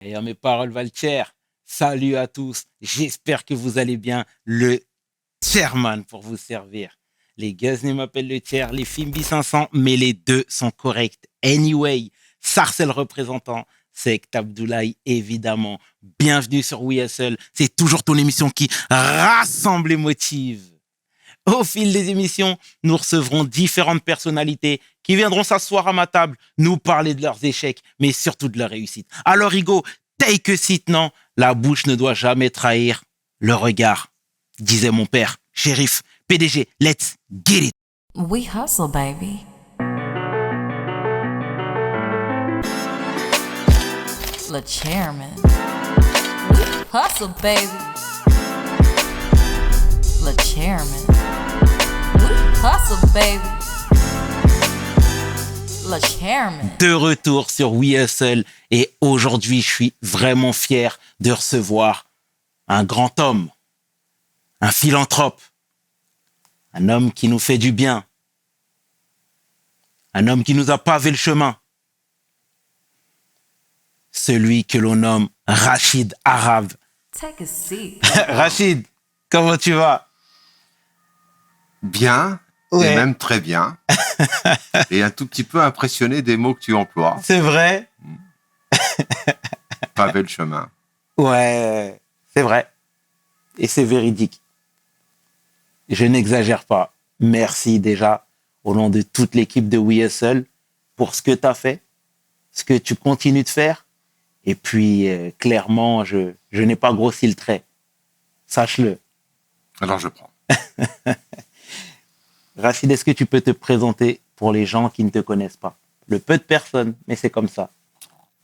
Et à mes paroles Valtier, salut à tous. J'espère que vous allez bien. Le chairman pour vous servir. Les Guzney m'appellent le tiers, les Fimbi 500, mais les deux sont corrects. Anyway, Sarcel représentant, c'est Abdoulaye, évidemment. Bienvenue sur WeSL. C'est toujours ton émission qui rassemble et motive. Au fil des émissions, nous recevrons différentes personnalités qui viendront s'asseoir à ma table, nous parler de leurs échecs, mais surtout de leurs réussites. Alors, Hugo, take a seat, non? La bouche ne doit jamais trahir le regard, disait mon père. Shérif, PDG, let's get it. We hustle, baby. Le chairman. We hustle, baby. Le chairman. We hustle, baby. Le chairman. De retour sur WeHustle et aujourd'hui, je suis vraiment fier de recevoir un grand homme, un philanthrope, un homme qui nous fait du bien, un homme qui nous a pavé le chemin, celui que l'on nomme Rachid Arabe. Take a seat. Rachid, comment tu vas? Bien, Ouais. et même très bien. Et un tout petit peu impressionné des mots que tu emploies. C'est vrai? Pavé le chemin. Ouais, c'est vrai. Et c'est véridique. Je n'exagère pas. Merci déjà au nom de toute l'équipe de WeHustle pour ce que tu as fait, ce que tu continues de faire. Et puis, clairement, je n'ai pas grossi le trait. Sache-le. Alors je prends. Rachid, est-ce que tu peux te présenter pour les gens qui ne te connaissent pas? Le peu de personnes, mais c'est comme ça.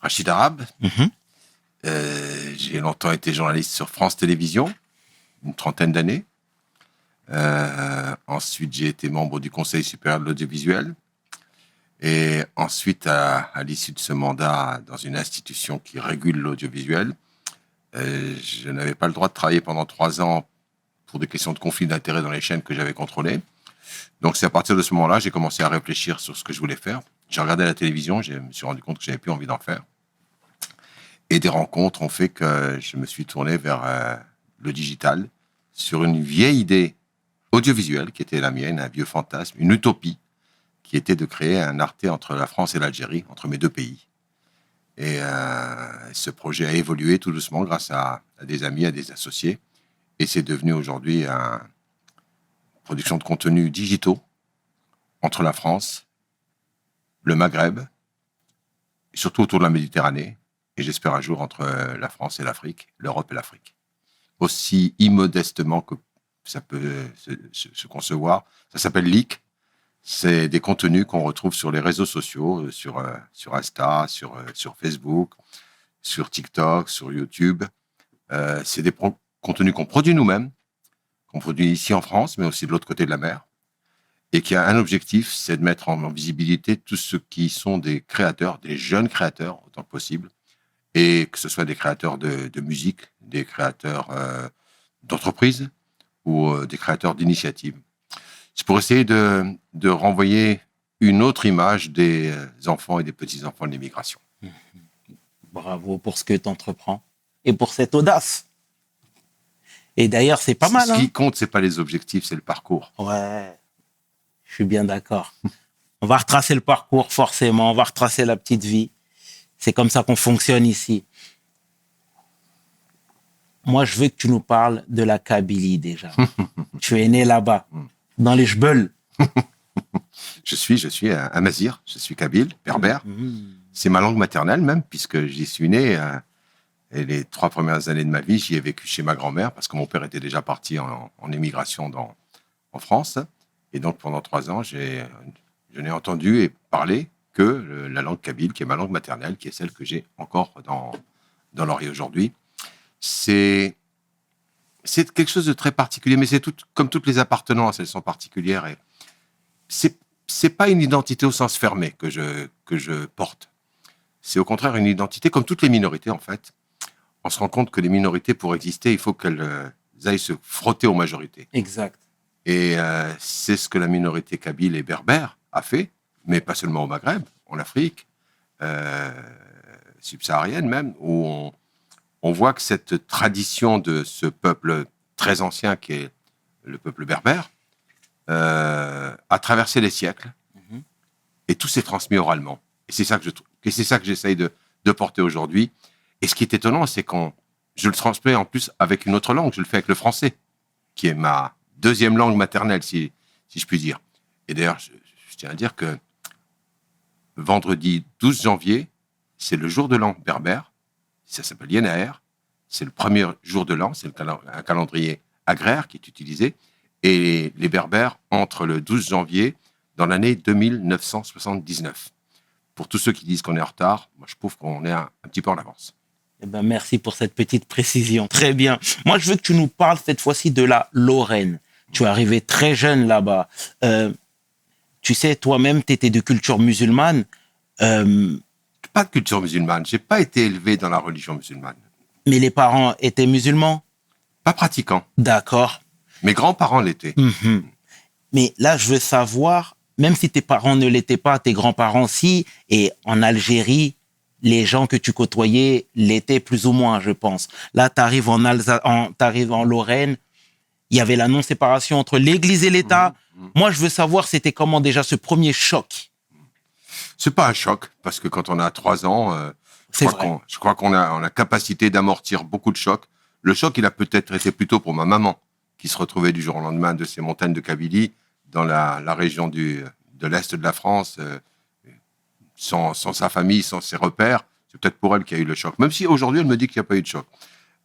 Rachid Arabe. Mhm. J'ai longtemps été journaliste sur France Télévisions, une trentaine d'années. Ensuite, j'ai été membre du Conseil supérieur de l'audiovisuel. Et ensuite, à l'issue de ce mandat dans une institution qui régule l'audiovisuel, je n'avais pas le droit de travailler pendant 3 ans pour des questions de conflit d'intérêts dans les chaînes que j'avais contrôlées. Donc, c'est à partir de ce moment-là, j'ai commencé à réfléchir sur ce que je voulais faire. J'ai regardé la télévision, je me suis rendu compte que j'avais plus envie d'en faire. Et des rencontres ont fait que je me suis tourné vers le digital sur une vieille idée audiovisuelle qui était la mienne, un vieux fantasme, une utopie, qui était de créer un Arte entre la France et l'Algérie, entre mes deux pays. Et ce projet a évolué tout doucement grâce à des amis, à des associés. Et c'est devenu aujourd'hui une production de contenus digitaux entre la France, le Maghreb, et surtout autour de la Méditerranée, et j'espère un jour entre la France et l'Afrique, l'Europe et l'Afrique. Aussi immodestement que ça peut se concevoir, ça s'appelle Leak. C'est des contenus qu'on retrouve sur les réseaux sociaux, sur Insta, sur Facebook, sur TikTok, sur YouTube. C'est des contenus qu'on produit nous-mêmes, qu'on produit ici en France, mais aussi de l'autre côté de la mer, et qui a un objectif, c'est de mettre en visibilité tous ceux qui sont des créateurs, des jeunes créateurs, autant que possible, et que ce soit des créateurs de musique, des créateurs d'entreprises ou des créateurs d'initiatives. C'est pour essayer de renvoyer une autre image des enfants et des petits-enfants de l'immigration. Bravo pour ce que tu entreprends et pour cette audace. Et d'ailleurs, c'est pas mal. Ce qui compte, c'est pas les objectifs, c'est le parcours. Ouais, je suis bien d'accord. On va retracer le parcours, forcément. On va retracer la petite vie. C'est comme ça qu'on fonctionne ici. Moi, je veux que tu nous parles de la Kabylie déjà. Tu es né là-bas, dans les Jbeul. Je suis un Amazir, je suis kabyle, berbère. C'est ma langue maternelle même, puisque j'y suis né. Et les 3 premières années de ma vie, j'y ai vécu chez ma grand-mère, parce que mon père était déjà parti en émigration en France. Et donc, pendant 3 ans, je n'ai entendu et parlé que la langue kabyle, qui est ma langue maternelle, qui est celle que j'ai encore dans l'oreille aujourd'hui. C'est quelque chose de très particulier, mais c'est comme toutes les appartenances, elles sont particulières. Et c'est pas une identité au sens fermé que je porte. C'est au contraire une identité, comme toutes les minorités en fait. On se rend compte que les minorités, pour exister, il faut qu'elles aillent se frotter aux majorités. Exact. Et c'est ce que la minorité kabyle et berbère a fait, mais pas seulement au Maghreb, en Afrique, subsaharienne même, où on voit que cette tradition de ce peuple très ancien qui est le peuple berbère a traversé les siècles et tout s'est transmis oralement. Et c'est ça que j'essaye de porter aujourd'hui. Et ce qui est étonnant, c'est je le transmets en plus avec une autre langue. Je le fais avec le français, qui est ma deuxième langue maternelle, si je puis dire. Et d'ailleurs, je tiens à dire que vendredi 12 janvier, c'est le jour de l'an berbère. Ça s'appelle Yenaer. C'est le premier jour de l'an. C'est un calendrier agraire qui est utilisé. Et les berbères entrent le 12 janvier dans l'année 2979. Pour tous ceux qui disent qu'on est en retard, moi je trouve qu'on est un petit peu en avance. Eh ben, merci pour cette petite précision. Très bien. Moi, je veux que tu nous parles cette fois-ci de la Lorraine. Tu es arrivé très jeune là-bas. Tu sais, toi-même, tu étais de culture musulmane. Pas de culture musulmane. J'ai pas été élevé dans la religion musulmane. Mais les parents étaient musulmans? Pas pratiquants. D'accord. Mes grands-parents l'étaient. Mm-hmm. Mais là, je veux savoir, même si tes parents ne l'étaient pas, tes grands-parents si, et en Algérie, les gens que tu côtoyais l'étaient plus ou moins, je pense. Là, tu arrives t'arrives en Lorraine, il y avait la non-séparation entre l'Église et l'État. Moi, je veux savoir, c'était comment déjà ce premier choc? C'est pas un choc, parce que quand on a 3 ans, je crois qu'on a capacité d'amortir beaucoup de chocs. Le choc, il a peut-être été plutôt pour ma maman, qui se retrouvait du jour au lendemain de ces montagnes de Kabylie, dans la région de l'Est de la France, sans sa famille, sans ses repères. C'est peut-être pour elle qu'il y a eu le choc. Même si aujourd'hui, elle me dit qu'il n'y a pas eu de choc.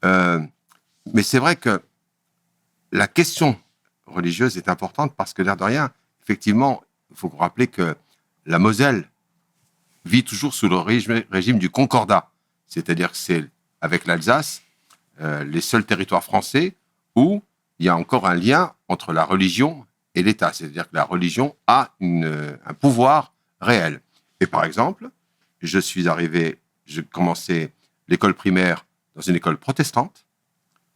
Mais c'est vrai que la question religieuse est importante parce que, l'air de rien, effectivement, il faut vous rappeler que la Moselle vit toujours sous le régime du concordat. C'est-à-dire que c'est, avec l'Alsace, les seuls territoires français où il y a encore un lien entre la religion et l'État. C'est-à-dire que la religion a un pouvoir réel. Et par exemple, j'ai commencé l'école primaire dans une école protestante,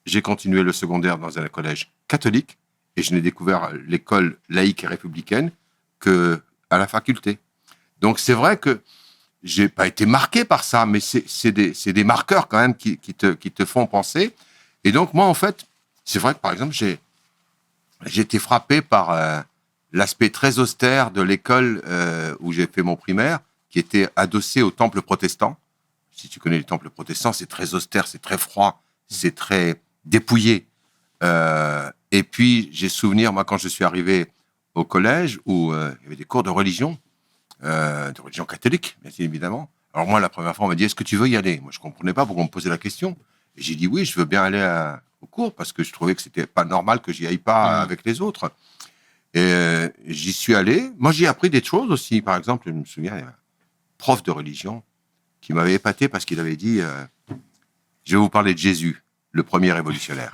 j'ai continué le secondaire dans un collège catholique, et je n'ai découvert l'école laïque et républicaine qu'à la faculté. Donc c'est vrai que j'ai pas été marqué par ça, mais c'est des marqueurs quand même qui te font penser. Et donc moi, en fait, c'est vrai que par exemple, j'ai été frappé par l'aspect très austère de l'école où j'ai fait mon primaire, qui était adossée au temple protestant. Si tu connais les temples protestants, c'est très austère, c'est très froid, c'est très dépouillé. Et puis, j'ai souvenir, moi, quand je suis arrivé au collège, où il y avait des cours de religion catholique, bien évidemment. Alors moi, la première fois, on m'a dit, est-ce que tu veux y aller? Moi, je ne comprenais pas pourquoi on me posait la question. Et j'ai dit, oui, je veux bien aller au cours, parce que je trouvais que c'était pas normal que j'y aille pas avec les autres. Et j'y suis allé. Moi, j'ai appris des choses aussi. Par exemple, je me souviens, il y a un prof de religion qui m'avait épaté parce qu'il avait dit, je vais vous parler de Jésus, le premier révolutionnaire.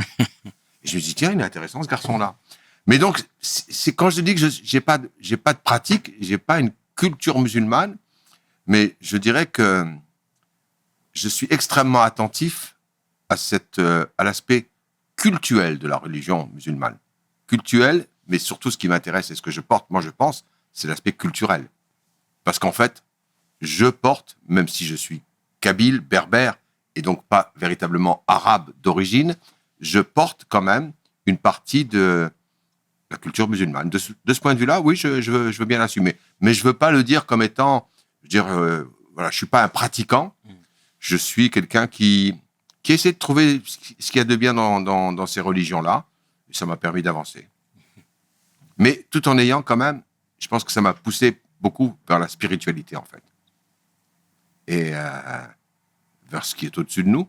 Et je me suis dit, tiens, il est intéressant, ce garçon-là. Mais donc, c'est quand je dis que j'ai pas de pratique, j'ai pas une culture musulmane, mais je dirais que je suis extrêmement attentif à l'aspect cultuel de la religion musulmane. Cultuel, mais surtout ce qui m'intéresse et ce que je porte, moi je pense, c'est l'aspect culturel. Parce qu'en fait, je porte, même si je suis kabyle, berbère, et donc pas véritablement arabe d'origine, je porte quand même une partie de la culture musulmane. De ce point de vue-là, oui, je veux bien l'assumer. Mais je veux pas le dire comme étant, voilà, je suis pas un pratiquant, je suis quelqu'un qui essaie de trouver ce qu'il y a de bien dans ces religions-là, et ça m'a permis d'avancer. Mais tout en ayant quand même, je pense que ça m'a poussé beaucoup vers la spiritualité, en fait. Et vers ce qui est au-dessus de nous,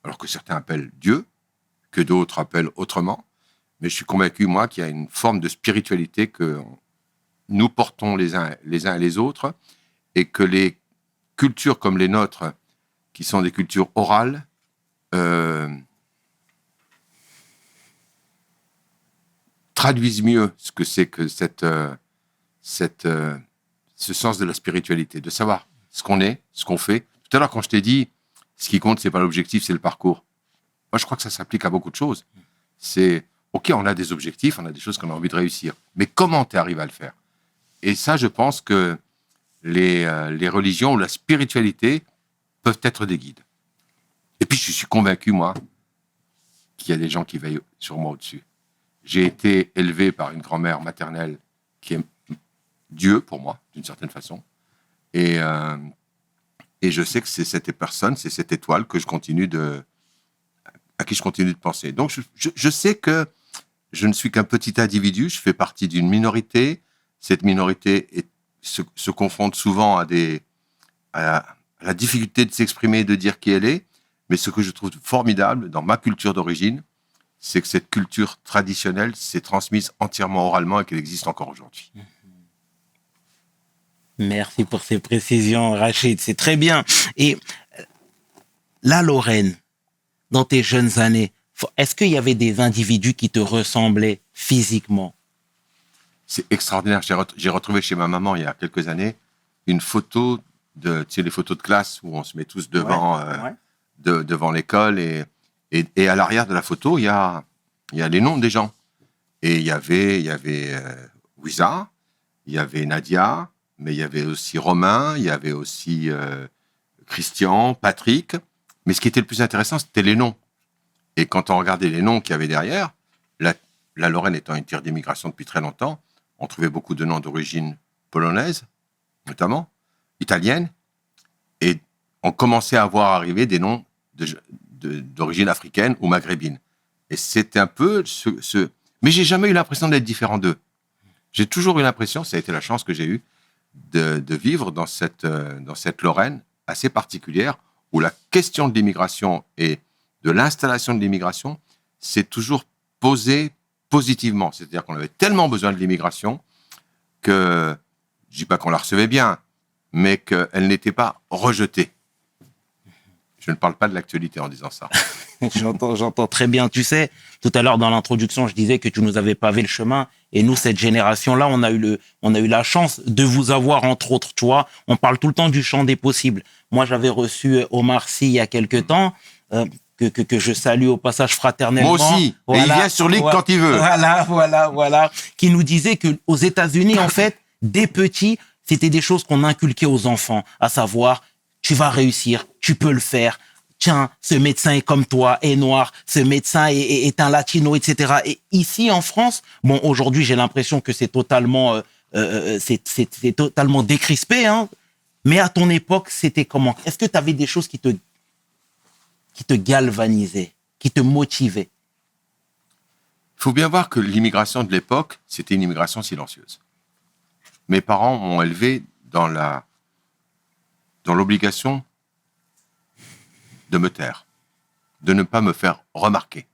alors que certains appellent Dieu, que d'autres appellent autrement. Mais je suis convaincu, moi, qu'il y a une forme de spiritualité que nous portons les uns et les autres, et que les cultures comme les nôtres, qui sont des cultures orales, traduisent mieux ce que c'est que ce sens de la spiritualité, de savoir ce qu'on est, ce qu'on fait. Tout à l'heure, quand je t'ai dit, ce qui compte, c'est pas l'objectif, c'est le parcours. Moi, je crois que ça s'applique à beaucoup de choses. C'est, OK, on a des objectifs, on a des choses qu'on a envie de réussir. Mais comment tu arrives à le faire? Et ça, je pense que les religions ou la spiritualité peuvent être des guides. Et puis, je suis convaincu, moi, qu'il y a des gens qui veillent sur moi au-dessus. J'ai été élevé par une grand-mère maternelle qui est Dieu pour moi, d'une certaine façon. Et je sais que c'est cette personne, c'est cette étoile à qui je continue de penser. Donc, je sais que je ne suis qu'un petit individu, je fais partie d'une minorité. Cette minorité se confronte souvent à la difficulté de s'exprimer et de dire qui elle est. Mais ce que je trouve formidable dans ma culture d'origine, c'est que cette culture traditionnelle s'est transmise entièrement oralement et qu'elle existe encore aujourd'hui. Merci pour ces précisions, Rachid. C'est très bien. Et la Lorraine, dans tes jeunes années, est-ce qu'il y avait des individus qui te ressemblaient physiquement? C'est extraordinaire. J'ai retrouvé chez ma maman, il y a quelques années, une photo tu sais, les photos de classe où on se met tous devant, devant l'école. Et à l'arrière de la photo, il y a les noms des gens. Et il y avait Wiza, il y avait Nadia, mais il y avait aussi Romain, il y avait aussi Christian, Patrick. Mais ce qui était le plus intéressant, c'était les noms. Et quand on regardait les noms qu'il y avait derrière, la Lorraine étant une terre d'immigration depuis très longtemps, on trouvait beaucoup de noms d'origine polonaise, notamment, italienne, et on commençait à voir arriver des noms d'origine africaine ou maghrébine. Et c'était un peu Mais j'ai jamais eu l'impression d'être différent d'eux. J'ai toujours eu l'impression, ça a été la chance que j'ai eue, de vivre dans cette Lorraine assez particulière, où la question de l'immigration et de l'installation de l'immigration s'est toujours posée positivement. C'est-à-dire qu'on avait tellement besoin de l'immigration que, je ne dis pas qu'on la recevait bien, mais qu'elle n'était pas rejetée. Je ne parle pas de l'actualité en disant ça. J'entends très bien. Tu sais, tout à l'heure dans l'introduction, je disais que tu nous avais pavé le chemin. Et nous, cette génération-là, on a eu la chance de vous avoir, entre autres. Tu vois, on parle tout le temps du champ des possibles. Moi, j'avais reçu Omar Sy il y a quelques temps, que je salue au passage fraternellement. Moi aussi. Voilà, et il vient sur Ligue quand il veut. Voilà. Qui nous disait qu'aux États-Unis, en fait, dès petits, c'était des choses qu'on inculquait aux enfants, à savoir, tu vas réussir, tu peux le faire. Tiens, ce médecin est comme toi, est noir, ce médecin est un latino, etc. Et ici, en France, bon, aujourd'hui, j'ai l'impression que c'est totalement décrispé, hein. Mais à ton époque, c'était comment? Est-ce que tu avais des choses qui te galvanisaient, qui te motivaient? Il faut bien voir que l'immigration de l'époque, c'était une immigration silencieuse. Mes parents m'ont élevé dans l'obligation de me taire, de ne pas me faire remarquer.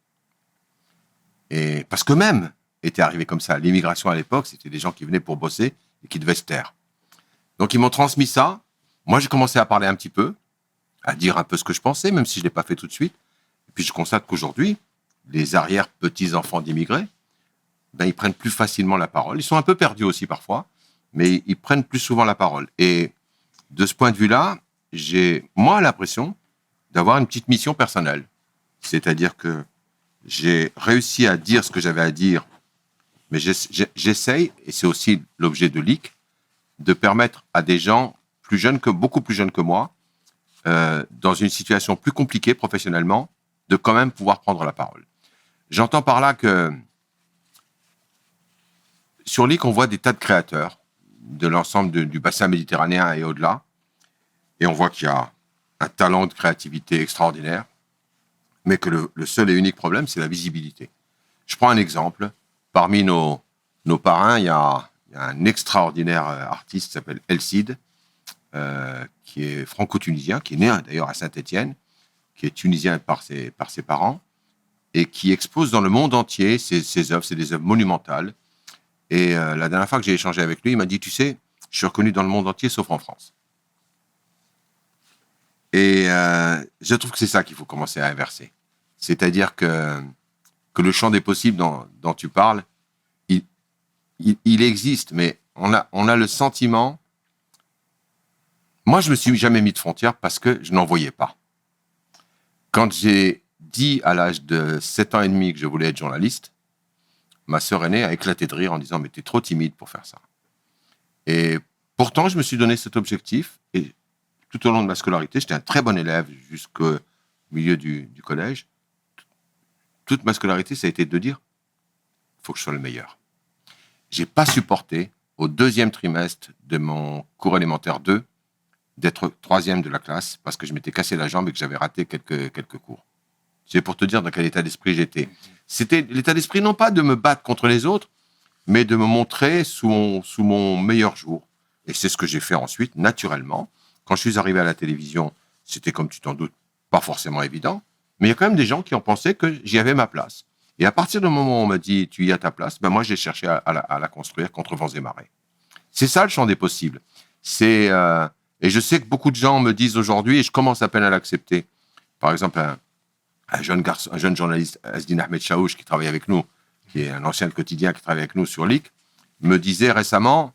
Et parce qu'eux-mêmes étaient arrivés comme ça. L'immigration à l'époque, c'était des gens qui venaient pour bosser et qui devaient se taire. Donc ils m'ont transmis ça. Moi, j'ai commencé à parler un petit peu, à dire un peu ce que je pensais, même si je ne l'ai pas fait tout de suite. Et puis je constate qu'aujourd'hui, les arrière-petits-enfants d'immigrés, ils prennent plus facilement la parole. Ils sont un peu perdus aussi parfois, mais ils prennent plus souvent la parole. Et de ce point de vue-là, j'ai, moi, l'impression d'avoir une petite mission personnelle. C'est-à-dire que j'ai réussi à dire ce que j'avais à dire, mais j'essaye, et c'est aussi l'objet de l'IC, de permettre à des gens beaucoup plus jeunes que moi, dans une situation plus compliquée professionnellement, de quand même pouvoir prendre la parole. J'entends par là que sur l'IC, on voit des tas de créateurs de l'ensemble du bassin méditerranéen et au-delà, et on voit qu'il y a un talent de créativité extraordinaire, mais que le seul et unique problème, c'est la visibilité. Je prends un exemple. Parmi nos parrains, il y a un extraordinaire artiste qui s'appelle El Cid, qui est franco-tunisien, qui est né d'ailleurs à Saint-Étienne, qui est tunisien par ses parents, et qui expose dans le monde entier ses œuvres. C'est des œuvres monumentales. Et la dernière fois que j'ai échangé avec lui, il m'a dit, tu sais, je suis reconnu dans le monde entier, sauf en France. Et je trouve que c'est ça qu'il faut commencer à inverser. C'est-à-dire que le champ des possibles dont tu parles, il existe, mais on a le sentiment... Moi, je ne me suis jamais mis de frontières parce que je n'en voyais pas. Quand j'ai dit à l'âge de 7 ans et demi que je voulais être journaliste, ma sœur aînée a éclaté de rire en disant « Mais t'es trop timide pour faire ça ». Et pourtant, je me suis donné cet objectif et tout au long de ma scolarité, j'étais un très bon élève jusqu'au milieu du collège. Toute ma scolarité, ça a été de dire, il faut que je sois le meilleur. J'ai pas supporté, au 2e trimestre de mon cours élémentaire 2, d'être 3e de la classe parce que je m'étais cassé la jambe et que j'avais raté quelques cours. C'est pour te dire dans quel état d'esprit j'étais. C'était l'état d'esprit non pas de me battre contre les autres, mais de me montrer sous mon meilleur jour. Et c'est ce que j'ai fait ensuite, naturellement. Quand je suis arrivé à la télévision, c'était, comme tu t'en doutes, pas forcément évident, mais il y a quand même des gens qui ont pensé que j'y avais ma place. Et à partir du moment où on m'a dit « tu y as ta place », ben moi j'ai cherché à la construire contre vents et marées. C'est ça le champ des possibles. Et je sais que beaucoup de gens me disent aujourd'hui, et je commence à peine à l'accepter, par exemple un jeune journaliste, Asdin Ahmed Chaouch, qui travaille avec nous, qui est un ancien quotidien qui travaille avec nous sur LIC, me disait récemment,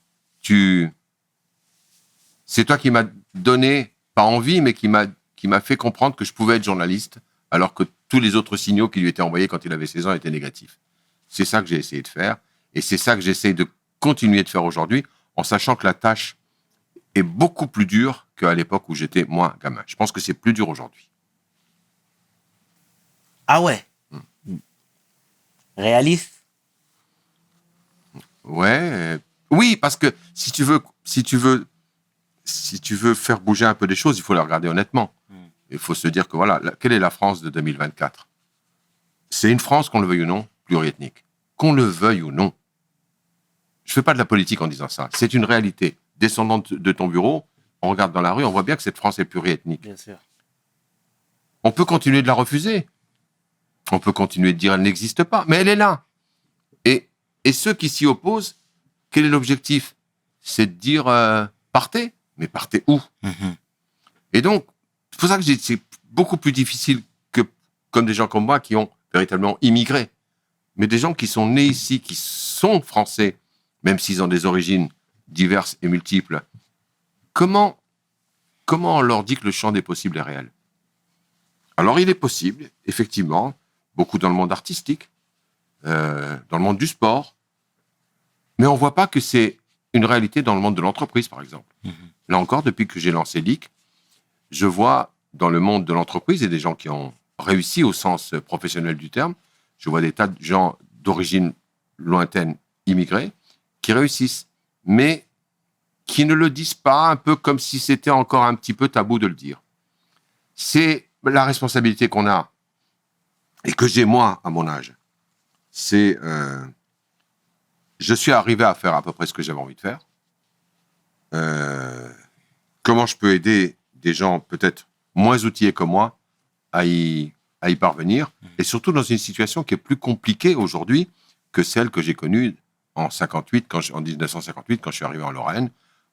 c'est toi qui m'as donné, pas envie, mais qui m'a fait comprendre que je pouvais être journaliste, alors que tous les autres signaux qui lui étaient envoyés quand il avait 16 ans étaient négatifs. C'est ça que j'ai essayé de faire, et c'est ça que j'essaie de continuer de faire aujourd'hui, en sachant que la tâche est beaucoup plus dure qu'à l'époque où j'étais, moi, gamin. Je pense que c'est plus dur aujourd'hui. Ah ouais. Réaliste. Ouais. Oui, parce que si tu veux faire bouger un peu les choses, il faut les regarder honnêtement. Il faut se dire que voilà, quelle est la France de 2024 ? C'est une France, qu'on le veuille ou non, pluriethnique. Qu'on le veuille ou non. Je ne fais pas de la politique en disant ça. C'est une réalité. Descendant de ton bureau, on regarde dans la rue, on voit bien que cette France est pluriethnique. Bien sûr. On peut continuer de la refuser. On peut continuer de dire qu'elle n'existe pas, mais elle est là. Et ceux qui s'y opposent, quel est l'objectif ? C'est de dire partez, mais partez où ? Et donc, c'est pour ça que c'est beaucoup plus difficile que comme des gens comme moi qui ont véritablement immigré. Mais des gens qui sont nés ici, qui sont français, même s'ils ont des origines diverses et multiples, comment on leur dit que le champ des possibles est réel ? Alors, il est possible, effectivement, beaucoup dans le monde artistique, dans le monde du sport, mais on ne voit pas que c'est une réalité dans le monde de l'entreprise, par exemple. Là encore, depuis que j'ai lancé LIC, je vois dans le monde de l'entreprise et des gens qui ont réussi au sens professionnel du terme, je vois des tas de gens d'origine lointaine, immigrés, qui réussissent, mais qui ne le disent pas, un peu comme si c'était encore un petit peu tabou de le dire. C'est la responsabilité qu'on a, et que j'ai moi, à mon âge. C'est... je suis arrivé à faire à peu près ce que j'avais envie de faire. Comment je peux aider des gens peut-être moins outillés que moi à y parvenir, et surtout dans une situation qui est plus compliquée aujourd'hui que celle que j'ai connue en 1958, quand je suis arrivé en Lorraine,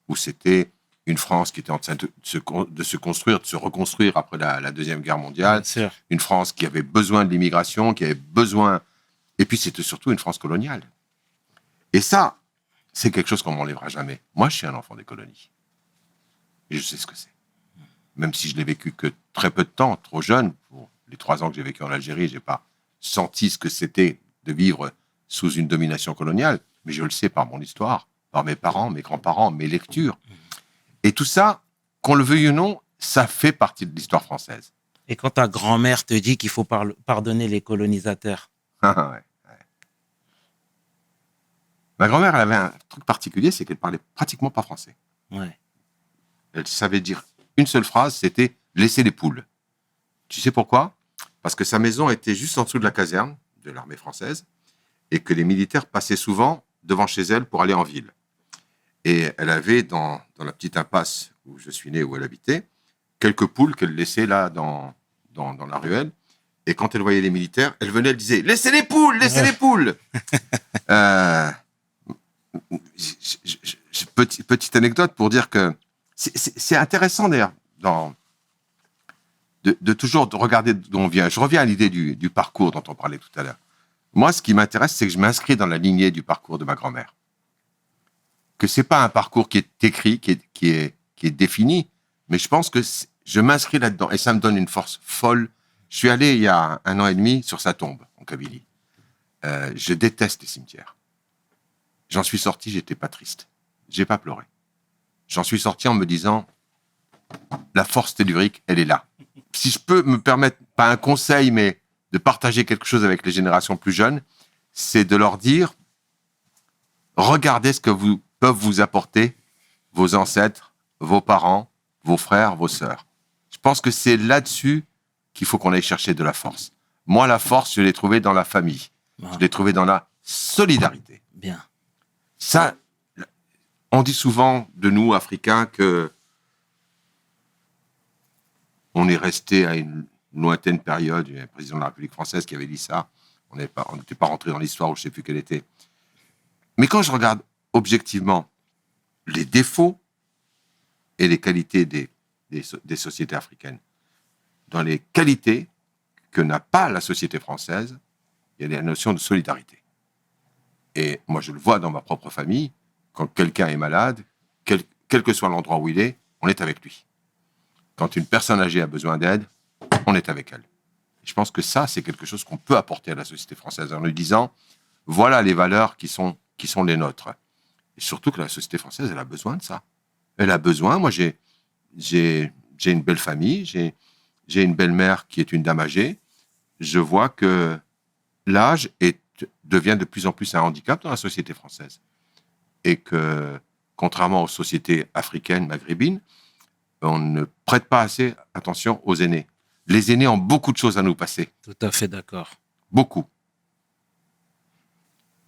où c'était une France qui était en train de se construire, de se reconstruire après la Deuxième Guerre mondiale. Une France qui avait besoin de l'immigration, qui avait besoin... Et puis, c'était surtout une France coloniale. Et ça, c'est quelque chose qu'on ne m'enlèvera jamais. Moi, je suis un enfant des colonies. Et je sais ce que c'est. Même si je l'ai vécu que très peu de temps, trop jeune, pour les 3 ans que j'ai vécu en Algérie, je n'ai pas senti ce que c'était de vivre sous une domination coloniale, mais je le sais par mon histoire, par mes parents, mes grands-parents, mes lectures. Et tout ça, qu'on le veuille ou non, ça fait partie de l'histoire française. Et quand ta grand-mère te dit qu'il faut pardonner les colonisateurs. Ouais. Ma grand-mère, elle avait un truc particulier, c'est qu'elle parlait pratiquement pas français. Ouais. Elle savait dire une seule phrase, c'était « laissez les poules ». Tu sais pourquoi ? Parce que sa maison était juste en dessous de la caserne de l'armée française et que les militaires passaient souvent devant chez elle pour aller en ville. Et elle avait, dans la petite impasse où je suis né, où elle habitait, quelques poules qu'elle laissait là dans la ruelle. Et quand elle voyait les militaires, elle venait, elle disait « laissez les poules, laissez les poules !» Petite anecdote pour dire que c'est intéressant d'ailleurs de toujours de regarder d'où on vient. Je reviens à l'idée du parcours dont on parlait tout à l'heure. Moi, ce qui m'intéresse, c'est que je m'inscris dans la lignée du parcours de ma grand-mère. Que c'est pas un parcours qui est écrit, qui est défini, mais je pense que je m'inscris là-dedans et ça me donne une force folle. Je suis allé il y a 1 an et demi sur sa tombe en Kabylie. Je déteste les cimetières. J'en suis sorti, j'étais pas triste. J'ai pas pleuré. J'en suis sorti en me disant, la force tellurique, elle est là. Si je peux me permettre, pas un conseil, mais de partager quelque chose avec les générations plus jeunes, c'est de leur dire, regardez ce que peuvent vous apporter vos ancêtres, vos parents, vos frères, vos sœurs. Je pense que c'est là-dessus qu'il faut qu'on aille chercher de la force. Moi, la force, je l'ai trouvée dans la famille. Je l'ai trouvée dans la solidarité. Bien. Ça, on dit souvent de nous, Africains, que on est resté à une lointaine période. Il y a un président de la République française qui avait dit ça. On n'était pas rentré dans l'histoire, où je ne sais plus quelle était. Mais quand je regarde objectivement les défauts et les qualités des sociétés africaines, dans les qualités que n'a pas la société française, il y a la notion de solidarité. Et moi, je le vois dans ma propre famille, quand quelqu'un est malade, quel que soit l'endroit où il est, on est avec lui. Quand une personne âgée a besoin d'aide, on est avec elle. Je pense que ça, c'est quelque chose qu'on peut apporter à la société française en lui disant, voilà les valeurs qui sont les nôtres. Et surtout que la société française, elle a besoin de ça. Elle a besoin, moi j'ai une belle famille, j'ai une belle-mère qui est une dame âgée. Je vois que l'âge devient de plus en plus un handicap dans la société française. Et que, contrairement aux sociétés africaines, maghrébines, on ne prête pas assez attention aux aînés. Les aînés ont beaucoup de choses à nous passer. Tout à fait d'accord. Beaucoup.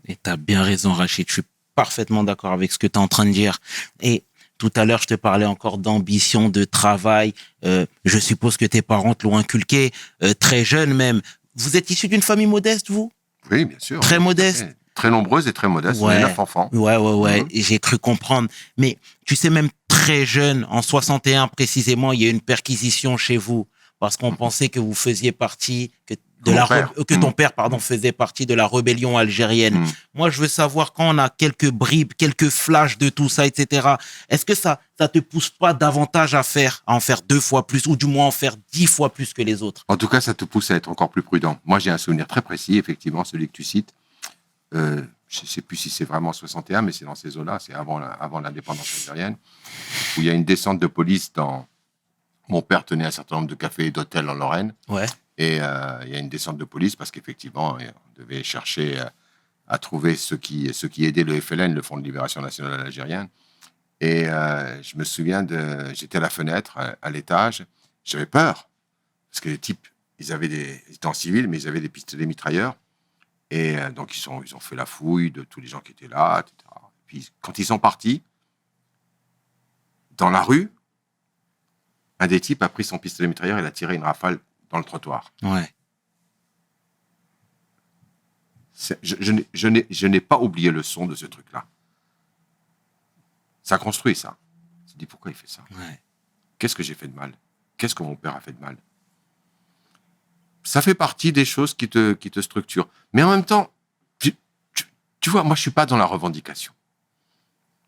Et tu as bien raison, Rachid. Je suis parfaitement d'accord avec ce que tu es en train de dire. Et tout à l'heure, je te parlais encore d'ambition, de travail. Je suppose que tes parents te l'ont inculqué, très jeune même. Vous êtes issu d'une famille modeste, vous ? Oui, bien sûr. Très modeste. Très nombreuse et très modeste. Ouais. On est 9 enfants. Ouais. Et j'ai cru comprendre. Mais tu sais, même très jeune, en 61 précisément, il y a eu une perquisition chez vous parce qu'on pensait que vous faisiez partie que ton père faisait partie de la rébellion algérienne. Moi, je veux savoir, quand on a quelques bribes, quelques flashs de tout ça, etc., est-ce que ça te pousse pas davantage à en faire 2 fois plus, ou du moins en faire 10 fois plus que les autres? En tout cas, ça te pousse à être encore plus prudent. Moi, j'ai un souvenir très précis, effectivement, celui que tu cites. Je ne sais plus si c'est vraiment 61, mais c'est dans ces eaux-là, c'est avant l'indépendance algérienne, où il y a une descente de police dans... Mon père tenait un certain nombre de cafés et d'hôtels en Lorraine. Ouais. Et il y a une descente de police parce qu'effectivement, on devait chercher à trouver ceux qui aidaient le FLN, le Front de Libération Nationale Algérienne. Et je me souviens j'étais à la fenêtre, à l'étage, j'avais peur. Parce que les types, ils étaient en civil, mais ils avaient des pistolets mitrailleurs. Et donc, ils ont fait la fouille de tous les gens qui étaient là, etc. Puis, quand ils sont partis, dans la rue, un des types a pris son pistolet mitrailleur et a tiré une rafale dans le trottoir. Ouais. Je n'ai pas oublié le son de ce truc-là. Ça construit ça. Je me dis, pourquoi il fait ça? Ouais. Qu'est-ce que j'ai fait de mal? Qu'est-ce que mon père a fait de mal? Ça fait partie des choses qui te structurent. Mais en même temps, tu vois, moi, je ne suis pas dans la revendication.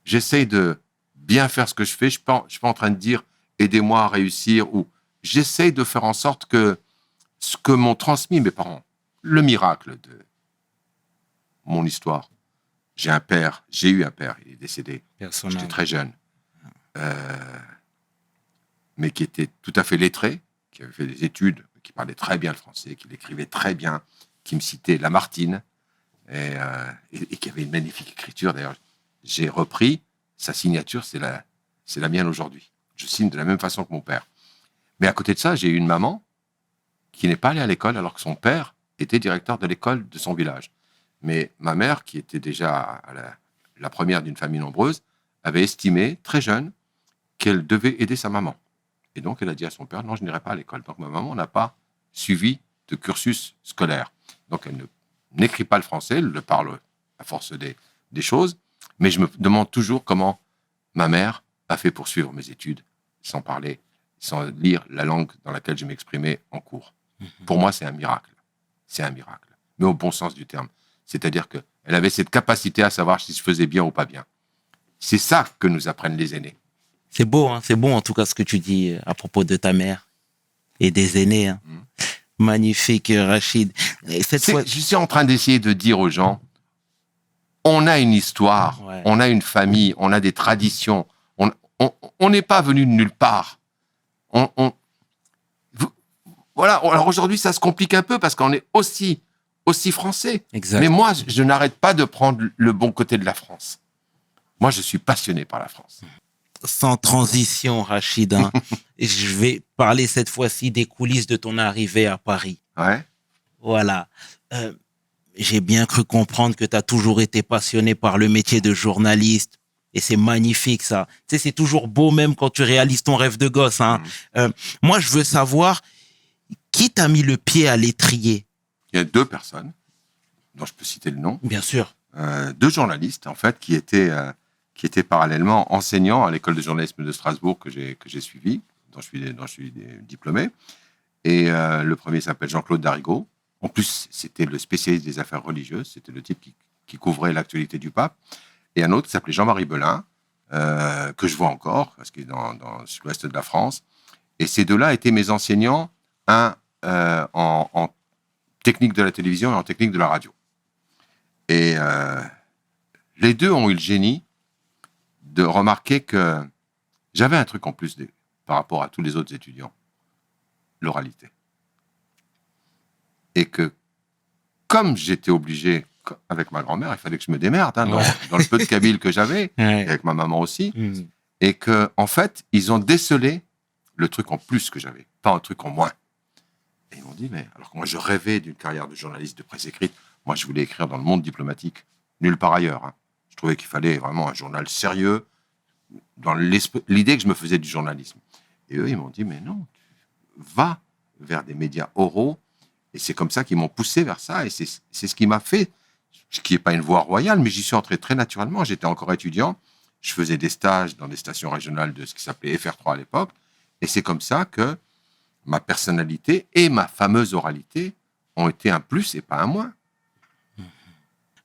J'essaye de bien faire ce que je fais. Je ne suis pas en train de dire « aidez-moi à réussir » ou j'essaye de faire en sorte que ce que m'ont transmis mes parents, le miracle de mon histoire. J'ai eu un père, il est décédé. J'étais très jeune. Mais qui était tout à fait lettré, qui avait fait des études, qui parlait très bien le français, qui l'écrivait très bien, qui me citait Lamartine, et qui avait une magnifique écriture. D'ailleurs, j'ai repris sa signature, c'est la mienne aujourd'hui. Je signe de la même façon que mon père. Mais à côté de ça, j'ai eu une maman qui n'est pas allée à l'école alors que son père était directeur de l'école de son village. Mais ma mère, qui était déjà la première d'une famille nombreuse, avait estimé, très jeune, qu'elle devait aider sa maman. Et donc, elle a dit à son père, non, je n'irai pas à l'école. Donc, ma maman n'a pas suivi de cursus scolaire. Donc, elle n'écrit pas le français, elle le parle à force des choses. Mais je me demande toujours comment ma mère a fait pour suivre mes études sans parler, sans lire la langue dans laquelle je m'exprimais en cours. Pour moi, c'est un miracle. C'est un miracle. Mais au bon sens du terme. C'est-à-dire qu'elle avait cette capacité à savoir si je faisais bien ou pas bien. C'est ça que nous apprennent les aînés. C'est beau, hein, c'est bon en tout cas ce que tu dis à propos de ta mère et des aînés. Hein. Magnifique, Rachid. Et cette fois... Je suis en train d'essayer de dire aux gens, on a une histoire, on a une famille, on a des traditions. On n'est pas venu de nulle part. Voilà. Alors aujourd'hui, ça se complique un peu parce qu'on est aussi français. Exact. Mais moi, je n'arrête pas de prendre le bon côté de la France. Moi, je suis passionné par la France. Sans transition, Rachid, hein, je vais parler cette fois-ci des coulisses de ton arrivée à Paris. Ouais. Voilà. J'ai bien cru comprendre que tu as toujours été passionné par le métier de journaliste. Et c'est magnifique, ça. Tu sais, c'est toujours beau même quand tu réalises ton rêve de gosse. Hein. Moi, je veux savoir, qui t'a mis le pied à l'étrier? Il y a 2 personnes dont je peux citer le nom. Bien sûr. 2 journalistes, en fait, qui étaient parallèlement enseignants à l'école de journalisme de Strasbourg que j'ai suivi, dont je suis diplômé. Et le premier s'appelle Jean-Claude Darigot. En plus, c'était le spécialiste des affaires religieuses. C'était le type qui couvrait l'actualité du pape. Et un autre qui s'appelait Jean-Marie Belin, que je vois encore, parce qu'il est dans l'ouest de la France. Et ces 2-là étaient mes enseignants, un en technique de la télévision et en technique de la radio. Et les 2 ont eu le génie de remarquer que j'avais un truc en plus par rapport à tous les autres étudiants, l'oralité. Et que, comme j'étais obligé, avec ma grand-mère, il fallait que je me démerde dans le peu de kabyle que j'avais, et avec ma maman aussi, et que, en fait, ils ont décelé le truc en plus que j'avais, pas un truc en moins. Et ils m'ont dit, mais alors que moi, je rêvais d'une carrière de journaliste de presse écrite. Moi, je voulais écrire dans le monde diplomatique, nulle part ailleurs. Hein. Je trouvais qu'il fallait vraiment un journal sérieux, dans l'idée que je me faisais du journalisme. Et eux, ils m'ont dit, mais non, va vers des médias oraux. Et c'est comme ça qu'ils m'ont poussé vers ça. Et c'est ce qui m'a fait, ce qui n'est pas une voie royale, mais j'y suis entré très naturellement. J'étais encore étudiant. Je faisais des stages dans des stations régionales de ce qui s'appelait FR3 à l'époque. Et c'est comme ça que ma personnalité et ma fameuse oralité ont été un plus et pas un moins.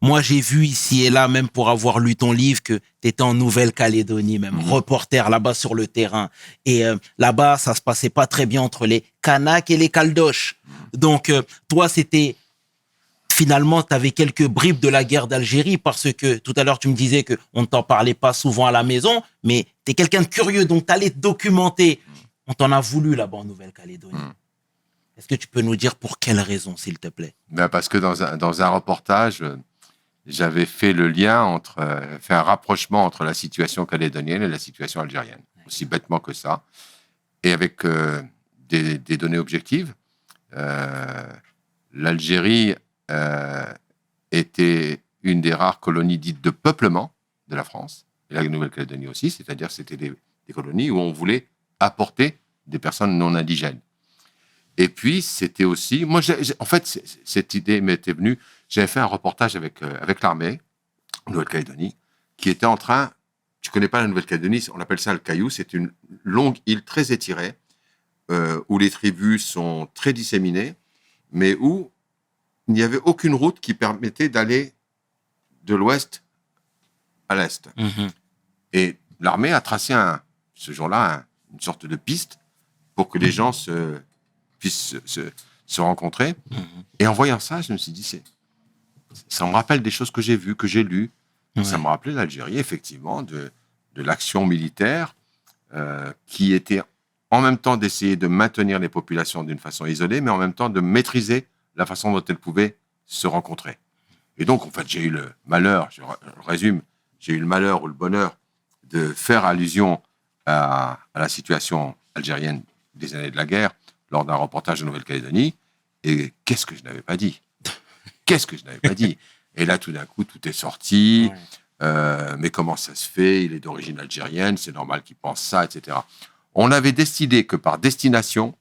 Moi, j'ai vu ici et là, même pour avoir lu ton livre, que tu étais en Nouvelle-Calédonie, même reporter là-bas sur le terrain. Et là-bas, ça se passait pas très bien entre les Kanaks et les Caldoches. Donc, toi, c'était... Finalement, tu avais quelques bribes de la guerre d'Algérie parce que tout à l'heure, tu me disais qu'on ne t'en parlait pas souvent à la maison, mais tu es quelqu'un de curieux, donc tu allais te documenter. On t'en a voulu là-bas en Nouvelle-Calédonie. Est-ce que tu peux nous dire pour quelle raison, s'il te plaît? Parce que dans un reportage, j'avais fait le lien fait un rapprochement entre la situation calédonienne et la situation algérienne. Aussi bêtement que ça. Et avec des données objectives, l'Algérie était une des rares colonies dites de peuplement de la France, et la Nouvelle-Calédonie aussi, c'est-à-dire c'était des colonies où on voulait apporter des personnes non indigènes. Et puis, c'était aussi... Moi, en fait, cette idée m'était venue... J'avais fait un reportage avec l'armée, en Nouvelle-Calédonie, qui était en train... Tu ne connais pas la Nouvelle-Calédonie, on appelle ça le Caillou. C'est une longue île très étirée, où les tribus sont très disséminées, mais où il n'y avait aucune route qui permettait d'aller de l'ouest à l'est. Et l'armée a tracé ce jour-là une sorte de piste pour que les gens puissent se rencontrer. Et en voyant ça, je me suis dit, ça me rappelle des choses que j'ai vues, que j'ai lues. Ça me rappelait l'Algérie, effectivement, de l'action militaire qui était en même temps d'essayer de maintenir les populations d'une façon isolée, mais en même temps de maîtriser la façon dont elles pouvaient se rencontrer. Et donc, en fait, j'ai eu le malheur, je résume, j'ai eu le malheur ou le bonheur de faire allusion à la situation algérienne des années de la guerre lors d'un reportage de Nouvelle-Calédonie. Et qu'est-ce que je n'avais pas dit? Qu'est-ce que je n'avais pas dit? Et là, tout d'un coup, tout est sorti. Mais comment ça se fait? Il est d'origine algérienne, c'est normal qu'il pense ça, etc. On avait décidé que par destination,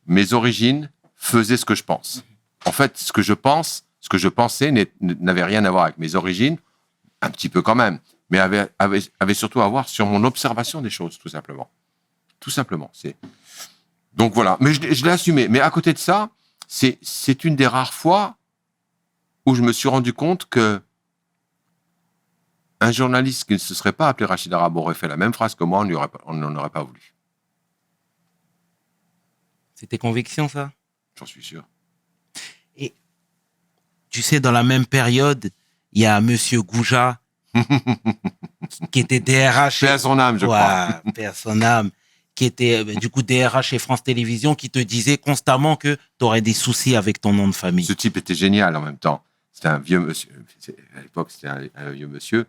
mes origines faisaient ce que je pense. En fait, ce que je pensais n'avait rien à voir avec mes origines, un petit peu quand même, mais avait surtout à voir sur mon observation des choses, tout simplement. Tout simplement. Donc voilà, mais je l'ai assumé. Mais à côté de ça, c'est une des rares fois où je me suis rendu compte que un journaliste qui ne se serait pas appelé Rachid Arabe aurait fait la même phrase que moi, on n'en aurait pas voulu. C'est tes convictions, ça? J'en suis sûr. Et tu sais, dans la même période, il y a Monsieur Gouja qui était DRH. Paix à son âme, je crois. Paix à son âme. qui était du coup DRH chez France Télévisions, qui te disait constamment que tu aurais des soucis avec ton nom de famille. Ce type était génial en même temps. C'était un vieux monsieur. À l'époque, c'était un vieux monsieur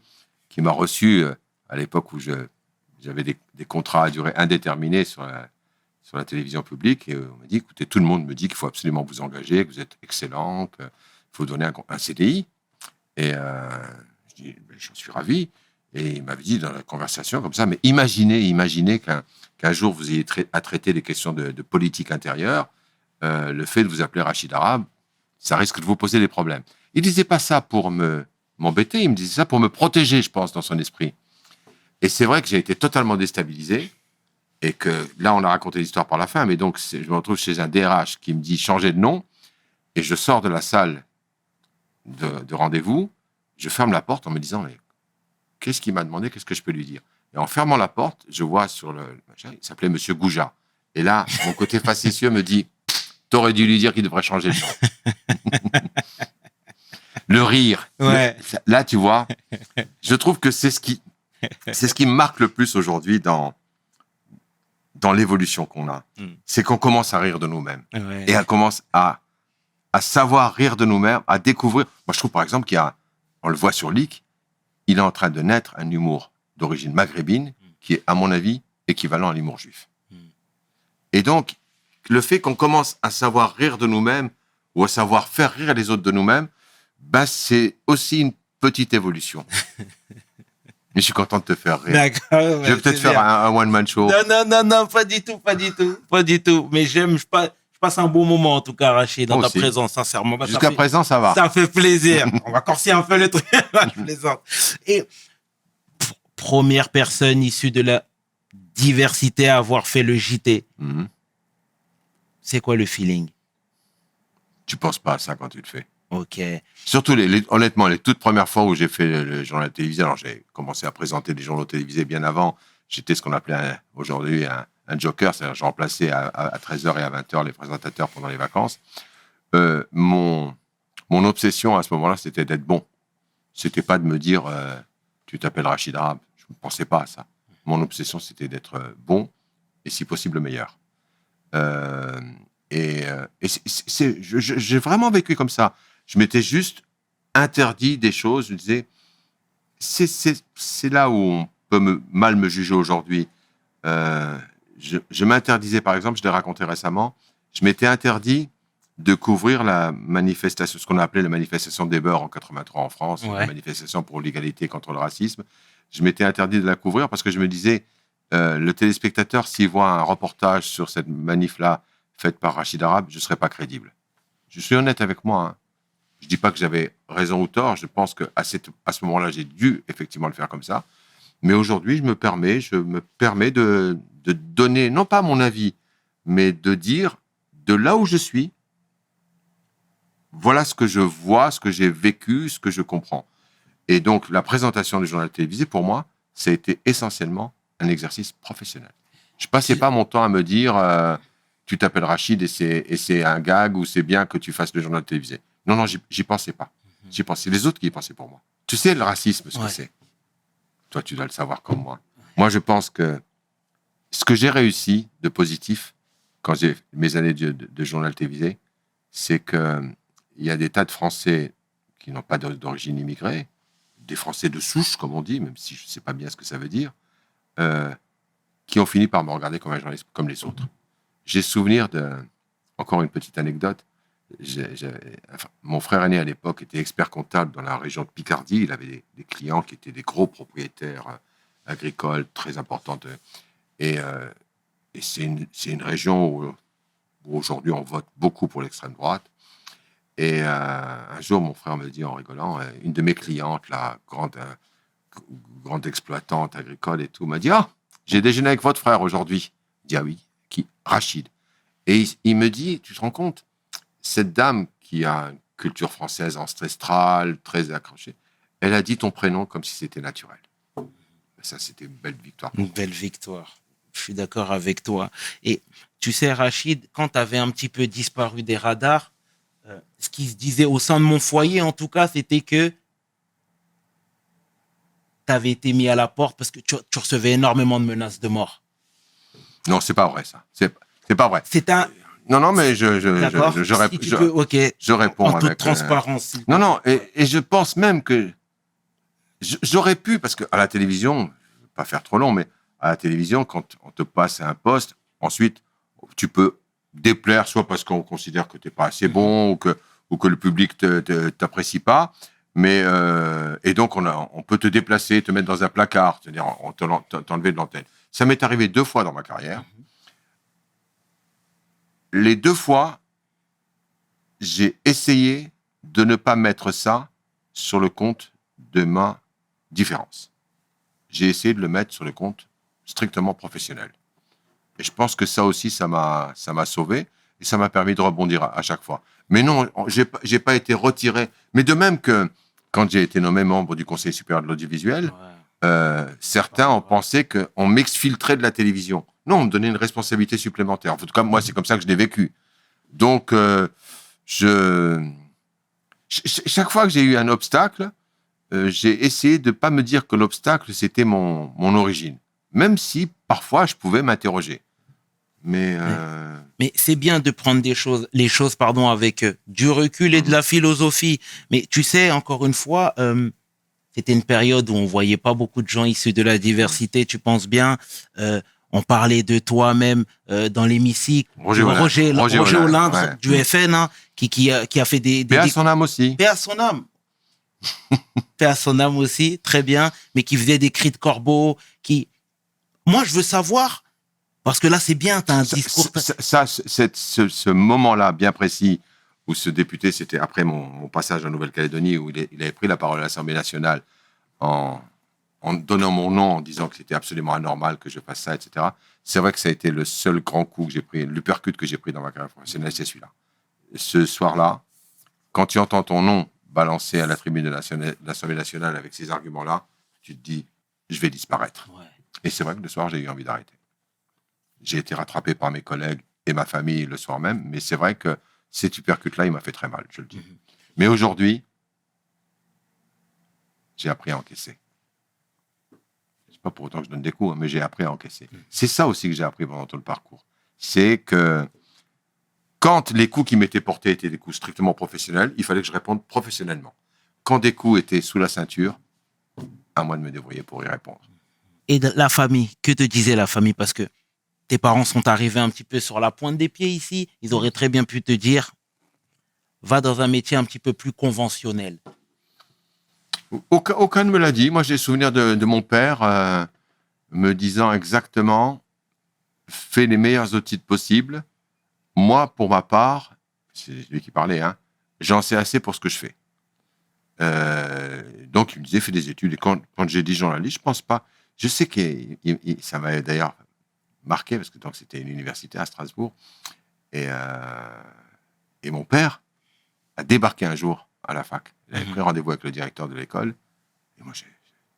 qui m'a reçu à l'époque où j'avais des contrats à durée indéterminée sur la télévision publique. Et on m'a dit, écoutez, tout le monde me dit qu'il faut absolument vous engager, que vous êtes excellent, qu'il faut donner un CDI. Et je dis, j'en suis ravi. Et il m'avait dit dans la conversation comme ça, mais imaginez qu'un jour vous ayez à traiter des questions de politique intérieure, le fait de vous appeler Rachid Arabe, ça risque de vous poser des problèmes. Il disait pas ça pour m'embêter, il me disait ça pour me protéger, je pense, dans son esprit. Et c'est vrai que j'ai été totalement déstabilisé et que là, on a raconté l'histoire par la fin, mais donc je me retrouve chez un DRH qui me dit changer de nom et je sors de la salle de rendez-vous, je ferme la porte en me disant mais qu'est-ce qu'il m'a demandé, qu'est-ce que je peux lui dire? Et en fermant la porte, je vois sur le machin, il s'appelait Monsieur Gouja. Et là, mon côté facétieux me dit t'aurais dû lui dire qu'il devrait changer de nom. Le rire. Ouais. Là, tu vois, je trouve que c'est ce qui me marque le plus aujourd'hui dans l'évolution qu'on a. C'est qu'on commence à rire de nous-mêmes. Ouais. Et on commence à savoir rire de nous-mêmes, à découvrir. Moi, je trouve, par exemple, on le voit sur Leak, il est en train de naître un humour d'origine maghrébine qui est, à mon avis, équivalent à l'humour juif. Et donc, le fait qu'on commence à savoir rire de nous-mêmes ou à savoir faire rire les autres de nous-mêmes, ben, c'est aussi une petite évolution. Mais je suis content de te faire rire. D'accord. Ouais, Je vais peut-être faire un one-man show. Non, pas du tout. Mais je passe un bon moment, en tout cas, Rachid, dans Moi ta aussi. présence, sincèrement. Bah, Jusqu'à présent, ça va. ça fait plaisir. On va corser un peu le truc. Je plaisante. Et première personne issue de la diversité à avoir fait le JT. Mhm. C'est quoi le feeling? Tu penses pas à ça quand tu le fais. Ok. Surtout, honnêtement, les toutes premières fois où j'ai fait le journal télévisé, alors j'ai commencé à présenter des journaux télévisés bien avant, j'étais ce qu'on appelait aujourd'hui un joker, c'est-à-dire je remplaçais à 13h et à 20h les présentateurs pendant les vacances. Mon obsession à ce moment-là, c'était d'être bon. C'était pas de me dire tu t'appelles Rachid Arabe. Je ne pensais pas à ça. Mon obsession, c'était d'être bon et si possible le meilleur. J'ai vraiment vécu comme ça. Je m'étais juste interdit des choses. Je me disais, c'est là où on peut mal me juger aujourd'hui. Je m'interdisais, par exemple, je l'ai raconté récemment, je m'étais interdit de couvrir la manifestation, ce qu'on a appelé la manifestation des beurs en 83 en France, Ouais. la manifestation pour l'égalité contre le racisme. Je m'étais interdit de la couvrir parce que je me disais, le téléspectateur, s'il voit un reportage sur cette manif-là faite par Rachid Arabe, je ne serais pas crédible. Je suis honnête avec moi. Hein. Je ne dis pas que j'avais raison ou tort. Je pense qu'à ce moment-là, j'ai dû effectivement le faire comme ça. Mais aujourd'hui, je me permets de donner, non pas mon avis, mais de dire de là où je suis, voilà ce que je vois, ce que j'ai vécu, ce que je comprends. Et donc, la présentation du journal télévisé, pour moi, ça a été essentiellement un exercice professionnel. Je ne passais pas mon temps à me dire tu t'appelles Rachid et c'est un gag ou c'est bien que tu fasses le journal télévisé. Non, j'y pensais pas. J'y pensais. Les autres qui y pensaient pour moi. Tu sais, le racisme, ce que c'est. Toi, tu dois le savoir comme moi. Moi, je pense que ce que j'ai réussi de positif quand j'ai mes années de journal télévisé, c'est qu'il y a des tas de Français qui n'ont pas d'origine immigrée, des Français de souche, comme on dit, même si je ne sais pas bien ce que ça veut dire, qui ont fini par me regarder comme un journaliste comme les autres. J'ai souvenir encore une petite anecdote. Mon frère aîné à l'époque était expert comptable dans la région de Picardie. Il avait des clients qui étaient des gros propriétaires agricoles très importantes. Et c'est une région où aujourd'hui on vote beaucoup pour l'extrême droite. Et un jour, mon frère me dit en rigolant, une de mes clientes, la grande exploitante agricole et tout, m'a dit « Ah, j'ai déjeuné avec votre frère aujourd'hui. » Je dis « Ah oui, qui ? Rachid. » Et il me dit « Tu te rends compte ? Cette dame qui a une culture française ancestrale, très accrochée, elle a dit ton prénom comme si c'était naturel. » Ça, c'était une belle victoire. Une belle victoire. Je suis d'accord avec toi. Et tu sais, Rachid, quand tu avais un petit peu disparu des radars, ce qui se disait au sein de mon foyer, en tout cas, c'était que tu avais été mis à la porte parce que tu recevais énormément de menaces de mort. Non, c'est pas vrai, ça. C'est pas vrai. C'est un... Non, mais D'accord. Si tu peux, ok. je réponds En toute avec... transparence. Non, et je pense même que j'aurais pu, parce qu'à la télévision, je ne vais pas faire trop long, mais à la télévision, quand on te passe à un poste, ensuite, tu peux déplaire, soit parce qu'on considère que tu n'es pas assez bon, ou que le public t'apprécie pas, mais et donc on peut te déplacer, te mettre dans un placard, c'est-à-dire t'enlever de l'antenne. Ça m'est arrivé 2 fois dans ma carrière. Les 2 fois, j'ai essayé de ne pas mettre ça sur le compte de ma différence. J'ai essayé de le mettre sur le compte strictement professionnel. Et je pense que ça aussi, ça m'a sauvé et ça m'a permis de rebondir à chaque fois. Mais non, j'ai pas été retiré. Mais de même que quand j'ai été nommé membre du Conseil supérieur de l'audiovisuel, certains ont pensé qu'on m'exfiltrait de la télévision. Non, on me donnait une responsabilité supplémentaire. En tout cas, moi, c'est comme ça que je l'ai vécu. Donc, chaque fois que j'ai eu un obstacle, j'ai essayé de ne pas me dire que l'obstacle, c'était mon origine. Même si, parfois, je pouvais m'interroger. Mais c'est bien de prendre les choses avec du recul et de la philosophie. Mais tu sais, encore une fois, c'était une période où on voyait pas beaucoup de gens issus de la diversité, tu penses bien. On parlait de toi-même dans l'hémicycle. Roger Olindre du FN, hein, qui a fait des... Paix à son âme aussi. Paix à son âme. Paix à son âme aussi, très bien. Mais qui faisait des cris de corbeau. Moi, je veux savoir, parce que là, c'est bien, tu as un discours... Ce moment-là bien précis, où ce député, c'était après mon passage en Nouvelle-Calédonie, où il avait pris la parole à l'Assemblée nationale en donnant mon nom, en disant que c'était absolument anormal que je fasse ça, etc. C'est vrai que ça a été le seul grand coup que j'ai pris, l'uppercut que j'ai pris dans ma carrière professionnelle, c'est celui-là. Ce soir-là, quand tu entends ton nom balancé à la tribune de l'Assemblée nationale avec ces arguments-là, tu te dis, je vais disparaître. Ouais. Et c'est vrai que le soir, j'ai eu envie d'arrêter. J'ai été rattrapé par mes collègues et ma famille le soir même, mais c'est vrai que cet uppercut-là, il m'a fait très mal, je le dis. Mais aujourd'hui, j'ai appris à encaisser. C'est pas pour autant que je donne des coups, hein, mais j'ai appris à encaisser. C'est ça aussi que j'ai appris pendant tout le parcours. C'est que quand les coups qui m'étaient portés étaient des coups strictement professionnels, il fallait que je réponde professionnellement. Quand des coups étaient sous la ceinture, à moi de me débrouiller pour y répondre. Et de la famille, que te disait la famille? Parce que tes parents sont arrivés un petit peu sur la pointe des pieds ici. Ils auraient très bien pu te dire, va dans un métier un petit peu plus conventionnel. Aucun ne me l'a dit. Moi, j'ai le souvenir de mon père me disant exactement, fais les meilleurs outils possibles. Moi, pour ma part, c'est lui qui parlait, hein, j'en sais assez pour ce que je fais. Donc, il me disait, fais des études. Et quand j'ai dit journaliste, je pense pas. Je sais que ça m'avait d'ailleurs marqué, parce que donc, c'était une université à Strasbourg. Et mon père a débarqué un jour à la fac. Il avait pris rendez-vous avec le directeur de l'école. Et moi, je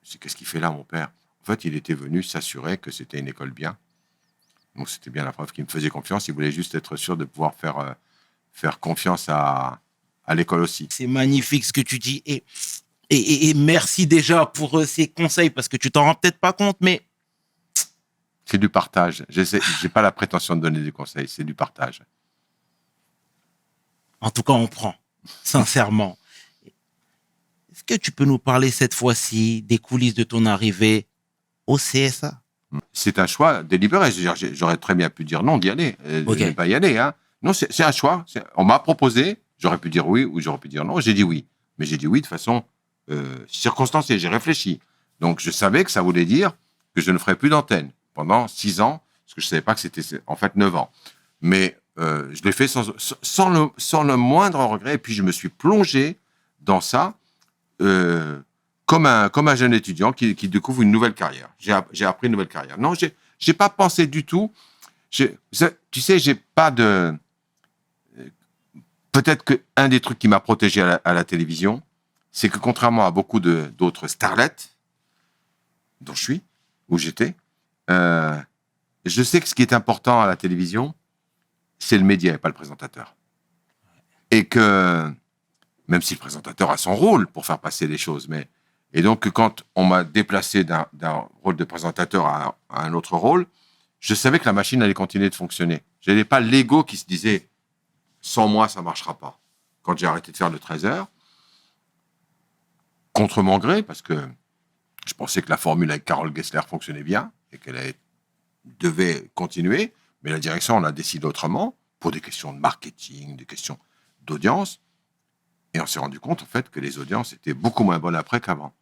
dis, qu'est-ce qu'il fait là, mon père? En fait, il était venu s'assurer que c'était une école bien. Donc, c'était bien la preuve qu'il me faisait confiance. Il voulait juste être sûr de pouvoir faire confiance à l'école aussi. C'est magnifique ce que tu dis. Et merci déjà pour ces conseils, parce que tu t'en rends peut-être pas compte, mais... C'est du partage. J'ai pas la prétention de donner des conseils. C'est du partage. En tout cas, on prend. Sincèrement. Est-ce que tu peux nous parler cette fois-ci des coulisses de ton arrivée au CSA? C'est un choix délibéré. J'aurais très bien pu dire non d'y aller. Je ne vais pas y aller. Hein. Non, c'est un choix. On m'a proposé. J'aurais pu dire oui ou j'aurais pu dire non. J'ai dit oui. Mais j'ai dit oui de façon circonstanciée. J'ai réfléchi. Donc, je savais que ça voulait dire que je ne ferais plus d'antenne pendant 6 ans, parce que je ne savais pas que c'était en fait 9 ans. Mais je l'ai fait sans le moindre regret. Et puis, je me suis plongé dans ça comme un jeune étudiant qui découvre une nouvelle carrière. J'ai appris une nouvelle carrière. Non, j'ai pas pensé du tout. Tu sais, j'ai pas de... Peut-être qu'un des trucs qui m'a protégé à la télévision, c'est que contrairement à beaucoup d'autres starlets, dont je suis, où j'étais, je sais que ce qui est important à la télévision, c'est le média et pas le présentateur. Et que, même si le présentateur a son rôle pour faire passer les choses, et donc quand on m'a déplacé d'un rôle de présentateur à un autre rôle, je savais que la machine allait continuer de fonctionner. Je n'avais pas l'ego qui se disait « sans moi, ça ne marchera pas ». Quand j'ai arrêté de faire le 13 heures, contre mon gré, parce que je pensais que la formule avec Carole Gessler fonctionnait bien et qu'elle devait continuer, mais la direction en a décidé autrement pour des questions de marketing, des questions d'audience. Et on s'est rendu compte, en fait, que les audiences étaient beaucoup moins bonnes après qu'avant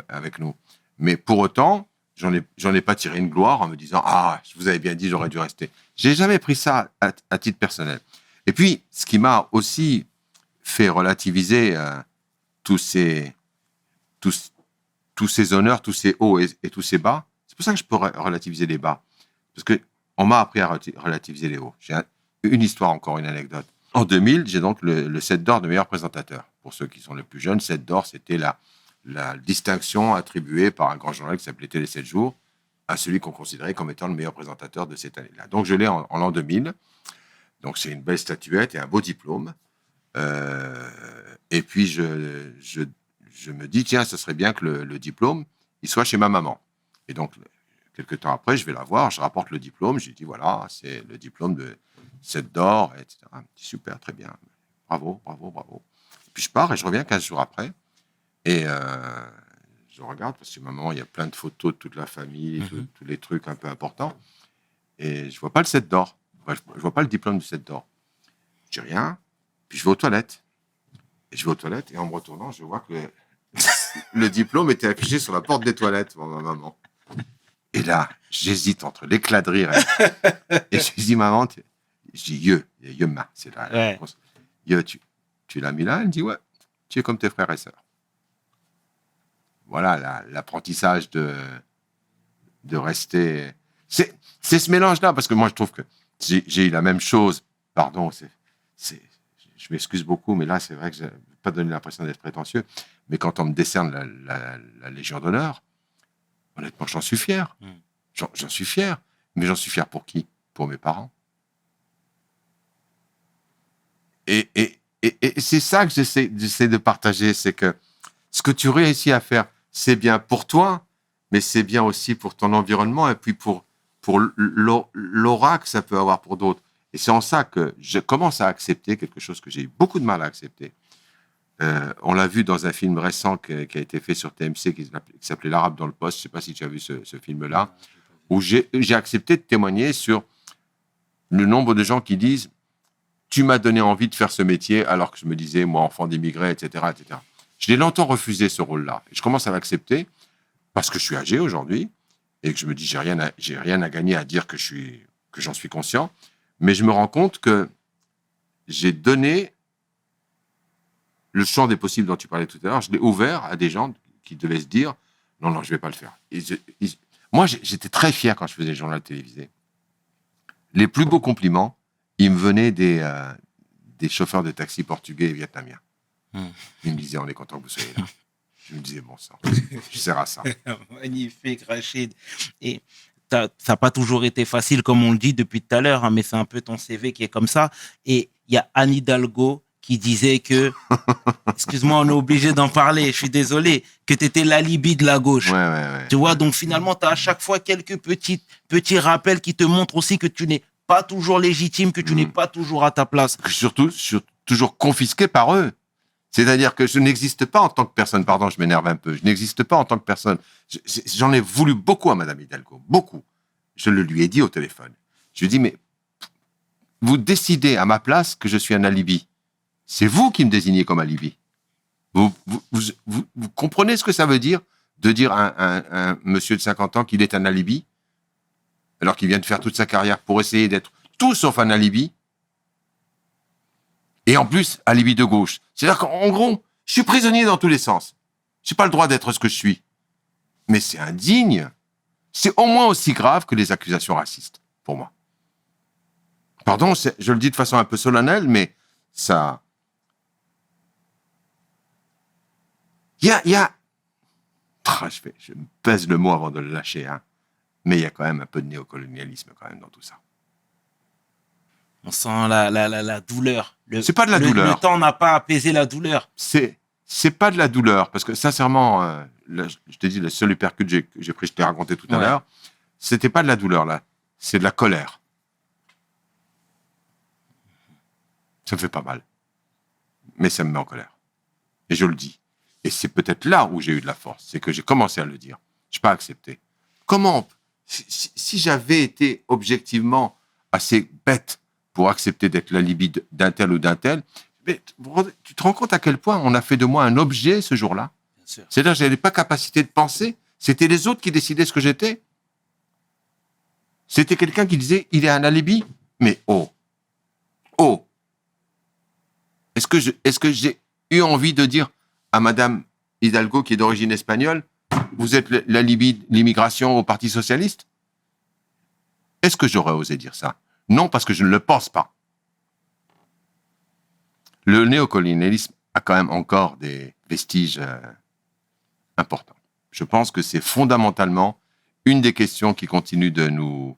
avec nous. Mais pour autant, j'en ai pas tiré une gloire en me disant « Ah, je vous avais bien dit, j'aurais dû rester ». J'ai jamais pris ça à titre personnel. Et puis, ce qui m'a aussi fait relativiser tous ces honneurs, tous ces hauts et tous ces bas, c'est pour ça que je peux relativiser les bas. Parce qu'on m'a appris à relativiser les hauts. J'ai une histoire encore, une anecdote. En 2000, j'ai donc le 7 d'or de meilleur présentateur. Pour ceux qui sont les plus jeunes, 7 d'or, c'était la distinction attribuée par un grand journal qui s'appelait Télé 7 jours à celui qu'on considérait comme étant le meilleur présentateur de cette année-là. Donc, je l'ai en l'an 2000. Donc, c'est une belle statuette et un beau diplôme. Et puis, je me dis, tiens, ce serait bien que le diplôme, il soit chez ma maman. Et donc, quelques temps après, je vais la voir, je rapporte le diplôme, je lui dis, voilà, c'est le diplôme de 7 d'or, etc. Elle me dit, super, très bien, bravo, bravo, bravo. Puis je pars et je reviens 15 jours après. Et je regarde, parce que maman, il y a plein de photos de toute la famille, tous les trucs un peu importants. Et je ne vois pas le 7 d'or. Je ne vois pas le diplôme du 7 d'or. Je dis rien. Puis je vais aux toilettes. Et je vais aux toilettes et en me retournant, je vois que le diplôme était affiché sur la porte des toilettes pour ma maman. Et là, j'hésite entre l'éclat de rire et je dis, maman, je dis, Yema, c'est la réponse. Tu l'as mis là? Elle me dit, ouais, tu es comme tes frères et sœurs. Voilà l'apprentissage de rester. C'est ce mélange-là, parce que moi, je trouve que j'ai eu la même chose. Pardon, je m'excuse beaucoup, mais là, c'est vrai que je n'ai pas donné l'impression d'être prétentieux. Mais quand on me décerne la Légion d'honneur, honnêtement, j'en suis fier. J'en suis fier. Mais j'en suis fier pour qui? Pour mes parents. Et c'est ça que j'essaie de partager, c'est que ce que tu réussis à faire, c'est bien pour toi, mais c'est bien aussi pour ton environnement et puis pour l'aura que ça peut avoir pour d'autres. Et c'est en ça que je commence à accepter quelque chose que j'ai eu beaucoup de mal à accepter. On l'a vu dans un film récent qui a été fait sur TMC qui s'appelait L'Arabe dans le poste. Je ne sais pas si tu as vu ce film-là, où j'ai accepté de témoigner sur le nombre de gens qui disent « Tu m'as donné envie de faire ce métier alors que je me disais, moi, enfant d'immigré, etc. etc. » Je l'ai longtemps refusé, ce rôle-là. Et je commence à l'accepter parce que je suis âgé aujourd'hui et que je me dis, j'ai rien à gagner à dire que j'en suis conscient. Mais je me rends compte que j'ai donné le champ des possibles dont tu parlais tout à l'heure. Je l'ai ouvert à des gens qui devaient se dire, non, je ne vais pas le faire. Moi, j'étais très fier quand je faisais le journal télévisé. Les plus beaux compliments, ils me venaient des chauffeurs de taxi portugais et vietnamiens. Ils me disaient, on est content que vous soyez là. Je me disais, bon sang, je sers à ça. Magnifique, Rachid. Et ça n'a pas toujours été facile, comme on le dit depuis tout à l'heure, hein, mais c'est un peu ton CV qui est comme ça. Et il y a Anne Hidalgo qui disait que, excuse-moi, on est obligé d'en parler, je suis désolé, que tu étais l'alibi de la gauche. Ouais. Tu vois, donc finalement, tu as à chaque fois quelques petits rappels qui te montrent aussi que tu n'es pas toujours légitime, que tu n'es pas toujours à ta place. Surtout, toujours confisqué par eux. C'est-à-dire que je n'existe pas en tant que personne. Pardon, je m'énerve un peu. Je n'existe pas en tant que personne. J'en ai voulu beaucoup à Madame Hidalgo. Beaucoup. Je le lui ai dit au téléphone. Je lui ai dit, mais vous décidez à ma place que je suis un alibi. C'est vous qui me désignez comme alibi. Vous comprenez ce que ça veut dire de dire à un monsieur de 50 ans qu'il est un alibi alors qu'il vient de faire toute sa carrière pour essayer d'être tout sauf un alibi? Et en plus, alibi de gauche. C'est-à-dire qu'en gros, je suis prisonnier dans tous les sens. Je n'ai pas le droit d'être ce que je suis. Mais c'est indigne. C'est au moins aussi grave que les accusations racistes, pour moi. Pardon, je le dis de façon un peu solennelle, mais ça... Il y a... je me pèse le mot avant de le lâcher, hein. Mais il y a quand même un peu de néocolonialisme quand même dans tout ça. On sent la douleur. C'est pas de la douleur. Le temps n'a pas apaisé la douleur. C'est pas de la douleur, parce que sincèrement, je t'ai dit, le seul uppercut que j'ai pris, je t'ai raconté tout à l'heure, c'était pas de la douleur là. c'est de la colère. Ça me fait pas mal. Mais ça me met en colère. Et je le dis. Et c'est peut-être là où j'ai eu de la force. C'est que j'ai commencé à le dire. Je n'ai pas accepté. Comment, si j'avais été objectivement assez bête pour accepter d'être l'alibi d'un tel ou d'un tel, mais tu te rends compte à quel point on a fait de moi un objet ce jour-là? Bien sûr. C'est-à-dire que je n'avais pas capacité de penser. C'était les autres qui décidaient ce que j'étais. C'était quelqu'un qui disait « il est un alibi ». Mais oh. Est-ce que j'ai eu envie de dire à Madame Hidalgo, qui est d'origine espagnole, vous êtes l'alibi de l'immigration au Parti socialiste? Est-ce que j'aurais osé dire ça? Non, parce que je ne le pense pas. Le néocolonialisme a quand même encore des vestiges importants. Je pense que c'est fondamentalement une des questions qui continue de nous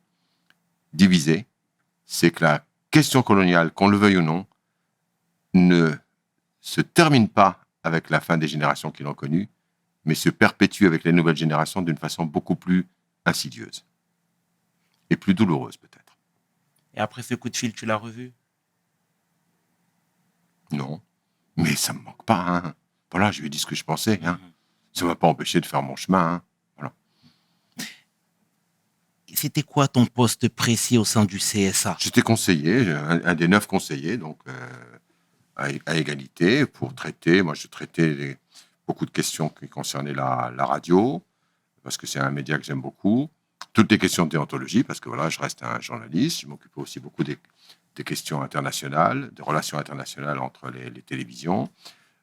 diviser, c'est que la question coloniale, qu'on le veuille ou non, ne se termine pas avec la fin des générations qui l'ont connue, mais se perpétue avec les nouvelles générations d'une façon beaucoup plus insidieuse et plus douloureuse peut-être. Et après ce coup de fil, tu l'as revu? Non, mais ça me manque pas. Hein. Voilà, je lui ai dit ce que je pensais. Hein. Ça m'a pas empêché de faire mon chemin. Hein. Voilà. C'était quoi ton poste précis au sein du CSA? J'étais conseiller, un des 9 conseillers, donc à égalité, pour traiter. Moi, je traitais beaucoup de questions qui concernaient la radio, parce que c'est un média que j'aime beaucoup. Toutes les questions de déontologie, parce que voilà, je reste un journaliste. Je m'occupais aussi beaucoup des questions internationales, des relations internationales entre les télévisions.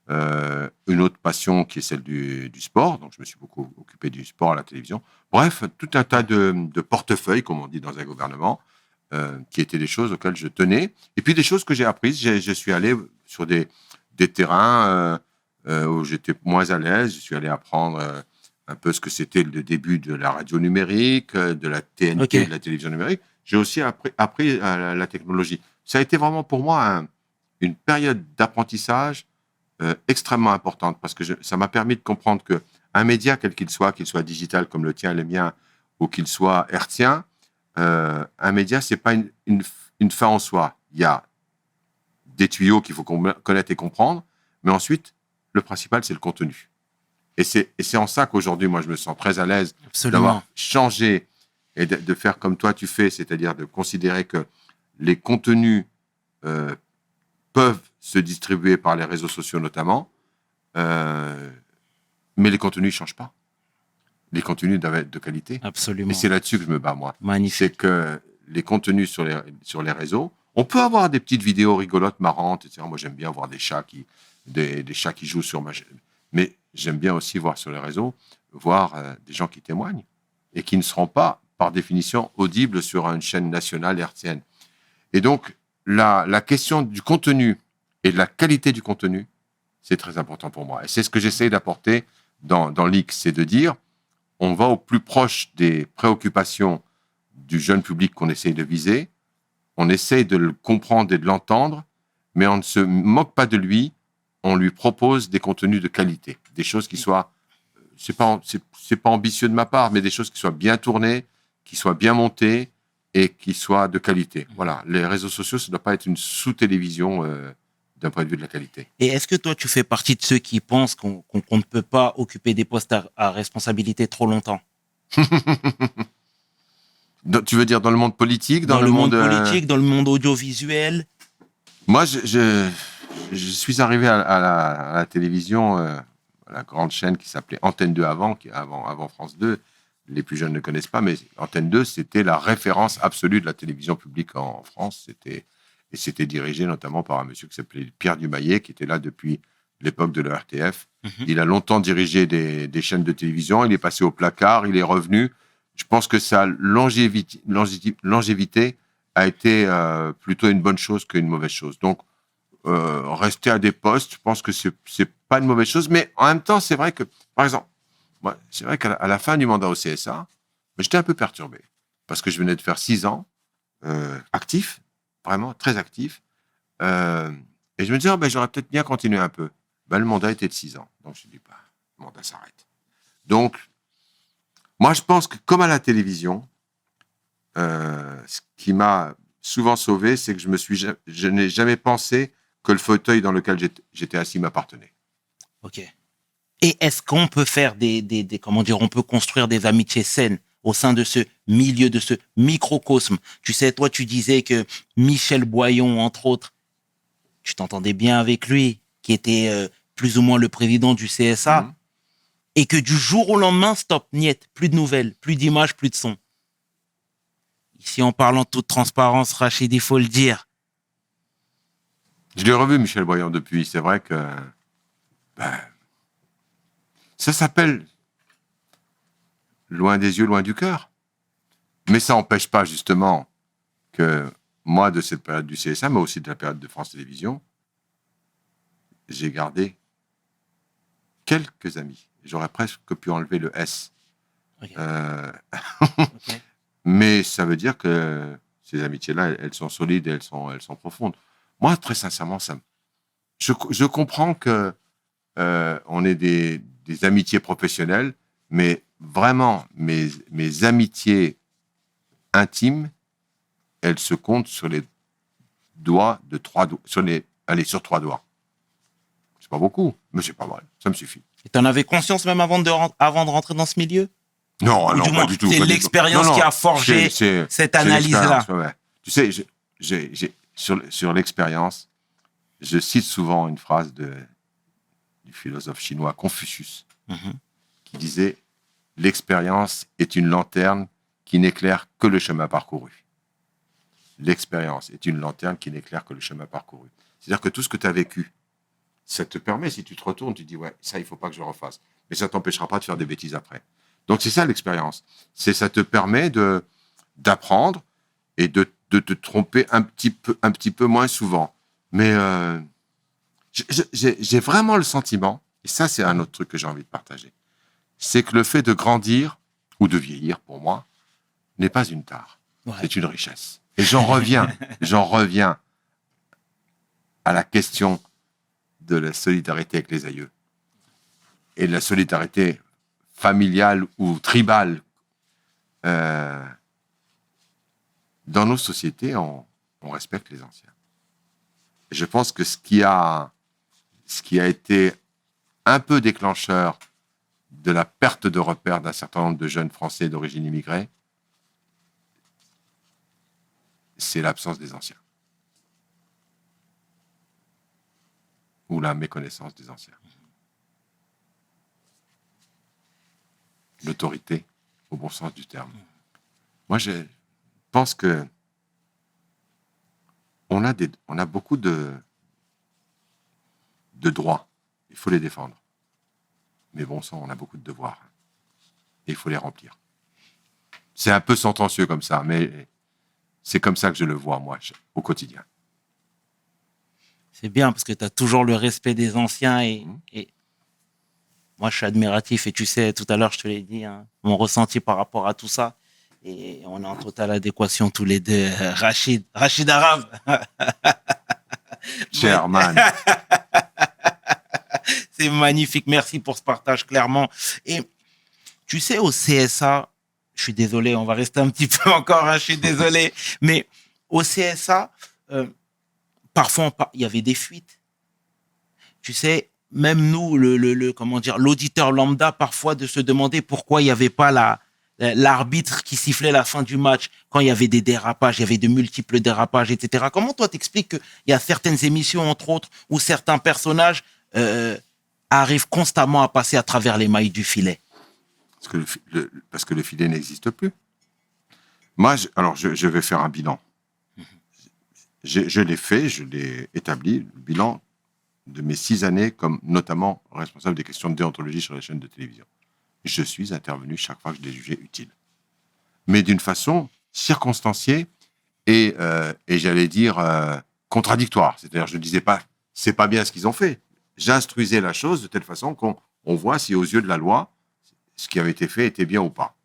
Une autre passion qui est celle du sport, donc je me suis beaucoup occupé du sport à la télévision. Bref, tout un tas de portefeuilles, comme on dit dans un gouvernement, qui étaient des choses auxquelles je tenais. Et puis des choses que j'ai apprises. Je suis allé sur des terrains où j'étais moins à l'aise. Je suis allé apprendre un peu ce que c'était le début de la radio numérique, de la TNT, okay, de la télévision numérique. J'ai aussi appris la technologie. Ça a été vraiment pour moi une période d'apprentissage extrêmement importante, parce que ça m'a permis de comprendre qu'un média, quel qu'il soit digital comme le tien et le mien, ou qu'il soit hertzien, un média, c'est pas une fin en soi. Il y a des tuyaux qu'il faut connaître et comprendre, mais ensuite, le principal, c'est le contenu. Et c'est en ça qu'aujourd'hui, moi, je me sens très à l'aise d'avoir changé et de faire comme toi tu fais, c'est-à-dire de considérer que les contenus peuvent se distribuer par les réseaux sociaux notamment, mais les contenus ne changent pas. Les contenus doivent être de qualité. Absolument. Et c'est là-dessus que je me bats, moi. Magnifique. C'est que les contenus sur les réseaux, on peut avoir des petites vidéos rigolotes, marrantes, etc. Moi, j'aime bien voir des chats qui jouent sur ma chaîne. Mais j'aime bien aussi voir sur les réseaux, des gens qui témoignent et qui ne seront pas, par définition, audibles sur une chaîne nationale hertzienne. Et donc, la question du contenu et de la qualité du contenu, c'est très important pour moi. Et c'est ce que j'essaie d'apporter dans l'X, c'est de dire, on va au plus proche des préoccupations du jeune public qu'on essaye de viser, on essaye de le comprendre et de l'entendre, mais on ne se moque pas de lui, on lui propose des contenus de qualité, des choses qui soient, c'est pas ambitieux de ma part, mais des choses qui soient bien tournées, qui soient bien montées et qui soient de qualité. Voilà, les réseaux sociaux, ça ne doit pas être une sous-télévision d'un point de vue de la qualité. Et est-ce que toi, tu fais partie de ceux qui pensent qu'on ne peut pas occuper des postes à responsabilité trop longtemps? Tu veux dire dans le monde politique, dans le monde politique, dans le monde audiovisuel? Moi, je suis arrivé à la télévision, à la grande chaîne qui s'appelait Antenne 2 avant France 2. Les plus jeunes ne connaissent pas, mais Antenne 2, c'était la référence absolue de la télévision publique en France. C'était dirigé notamment par un monsieur qui s'appelait Pierre Dumayet, qui était là depuis l'époque de l'ERTF. Il a longtemps dirigé des chaînes de télévision. Il est passé au placard, il est revenu. Je pense que sa longévité a été plutôt une bonne chose qu'une mauvaise chose. Donc, rester à des postes, je pense que c'est pas une mauvaise chose. Mais en même temps, c'est vrai que, par exemple, moi, c'est vrai qu'à la fin du mandat au CSA, j'étais un peu perturbé. Parce que je venais de faire 6 ans actif, vraiment très actif. Et je me disais, j'aurais peut-être bien continué un peu. Le mandat était de 6 ans. Donc, je me dis, le mandat s'arrête. Donc, moi, je pense que comme à la télévision, ce qui m'a souvent sauvé, c'est que je n'ai jamais pensé que le fauteuil dans lequel j'étais assis m'appartenait. Ok. Et est-ce qu'on peut faire comment dire, on peut construire des amitiés saines au sein de ce milieu, de ce microcosme? Tu sais, toi, tu disais que Michel Boyon, entre autres, tu t'entendais bien avec lui, qui était plus ou moins le président du CSA, Mhm. et que du jour au lendemain, stop, niet, plus de nouvelles, plus d'images, plus de sons. Ici, en parlant de toute transparence, Rachid, il faut le dire. Je l'ai revu, Michel Boyan, depuis. C'est vrai que ça s'appelle loin des yeux, loin du cœur. Mais ça n'empêche pas, justement, que moi, de cette période du CSA, mais aussi de la période de France Télévisions, j'ai gardé quelques amis. J'aurais presque pu enlever le S. Ok. Okay. Mais ça veut dire que ces amitiés-là, elles sont solides et elles sont profondes. Moi, très sincèrement, je comprends que on ait des amitiés professionnelles, mais vraiment, mes amitiés intimes, elles se comptent sur les doigts de 3 doigts, sur 3 doigts. C'est pas beaucoup, mais c'est pas mal. Ça me suffit. Et t'en avais conscience même avant de rentrer dans ce milieu? Non, Ou non, du moins, pas du tout. c'est l'expérience qui a forgé cette analyse-là. Ouais. Tu sais, sur l'expérience, je cite souvent une phrase du philosophe chinois Confucius, qui disait « L'expérience est une lanterne qui n'éclaire que le chemin parcouru. » L'expérience est une lanterne qui n'éclaire que le chemin parcouru. C'est-à-dire que tout ce que tu as vécu, ça te permet, si tu te retournes, tu te dis « Ouais, ça, il ne faut pas que je le refasse. » Mais ça ne t'empêchera pas de faire des bêtises après. Donc, c'est ça l'expérience. Ça te permet d'apprendre et de te tromper un petit peu moins souvent. Mais j'ai vraiment le sentiment, et ça, c'est un autre truc que j'ai envie de partager, c'est que le fait de grandir ou de vieillir, pour moi, n'est pas une tare. Ouais. C'est une richesse. Et j'en reviens à la question de la solidarité avec les aïeux et de la solidarité familiale ou tribale. Dans nos sociétés, on respecte les anciens. Et je pense que ce qui a été un peu déclencheur de la perte de repères d'un certain nombre de jeunes Français d'origine immigrée, c'est l'absence des anciens. Ou la méconnaissance des anciens. L'autorité, au bon sens du terme. Moi, je pense que on a beaucoup de droits. Il faut les défendre. Mais bon sang, on a beaucoup de devoirs. Et il faut les remplir. C'est un peu sentencieux comme ça, mais c'est comme ça que je le vois, moi, au quotidien. C'est bien, parce que tu as toujours le respect des anciens et moi, je suis admiratif. Et tu sais, tout à l'heure, je te l'ai dit, hein, mon ressenti par rapport à tout ça. Et on est en totale adéquation tous les deux. Rachid Arabe. Chairman. C'est magnifique. Merci pour ce partage, clairement. Et tu sais, au CSA, je suis désolé, on va rester un petit peu encore, hein, je suis désolé. Mais au CSA, parfois, il y avait des fuites. Tu sais, même nous, l'auditeur lambda, parfois, de se demander pourquoi il n'y avait pas l'arbitre qui sifflait la fin du match quand il y avait des dérapages, il y avait de multiples dérapages, etc. Comment toi t'expliques qu'il y a certaines émissions, entre autres, où certains personnages arrivent constamment à passer à travers les mailles du filet? Parce que le filet n'existe plus. Moi, je vais faire un bilan. Je l'ai fait, je l'ai établi, le bilan de mes 6 années comme notamment responsable des questions de déontologie sur les chaînes de télévision. Je suis intervenu chaque fois que je l'ai jugé utile. Mais d'une façon circonstanciée et j'allais dire contradictoire. C'est-à-dire, je ne disais pas, c'est pas bien ce qu'ils ont fait. J'instruisais la chose de telle façon qu'on voit si aux yeux de la loi, ce qui avait été fait était bien ou pas.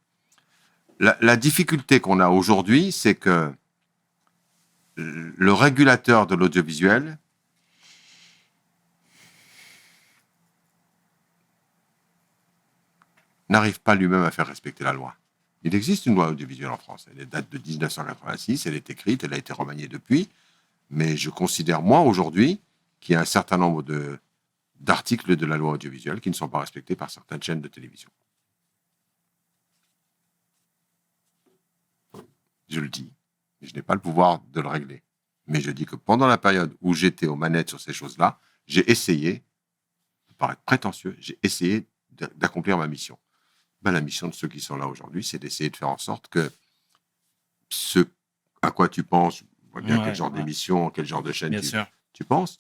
La difficulté qu'on a aujourd'hui, c'est que le régulateur de l'audiovisuel n'arrive pas lui-même à faire respecter la loi. Il existe une loi audiovisuelle en France. Elle date de 1986, elle est écrite, elle a été remaniée depuis. Mais je considère, moi, aujourd'hui, qu'il y a un certain nombre d'articles de la loi audiovisuelle qui ne sont pas respectés par certaines chaînes de télévision. Je le dis, mais je n'ai pas le pouvoir de le régler. Mais je dis que pendant la période où j'étais aux manettes sur ces choses-là, j'ai essayé, ça paraît prétentieux, j'ai essayé d'accomplir ma mission. Ben, la mission de ceux qui sont là aujourd'hui, c'est d'essayer de faire en sorte que ce à quoi tu penses, on voit bien quel genre d'émission, quel genre de chaîne tu penses,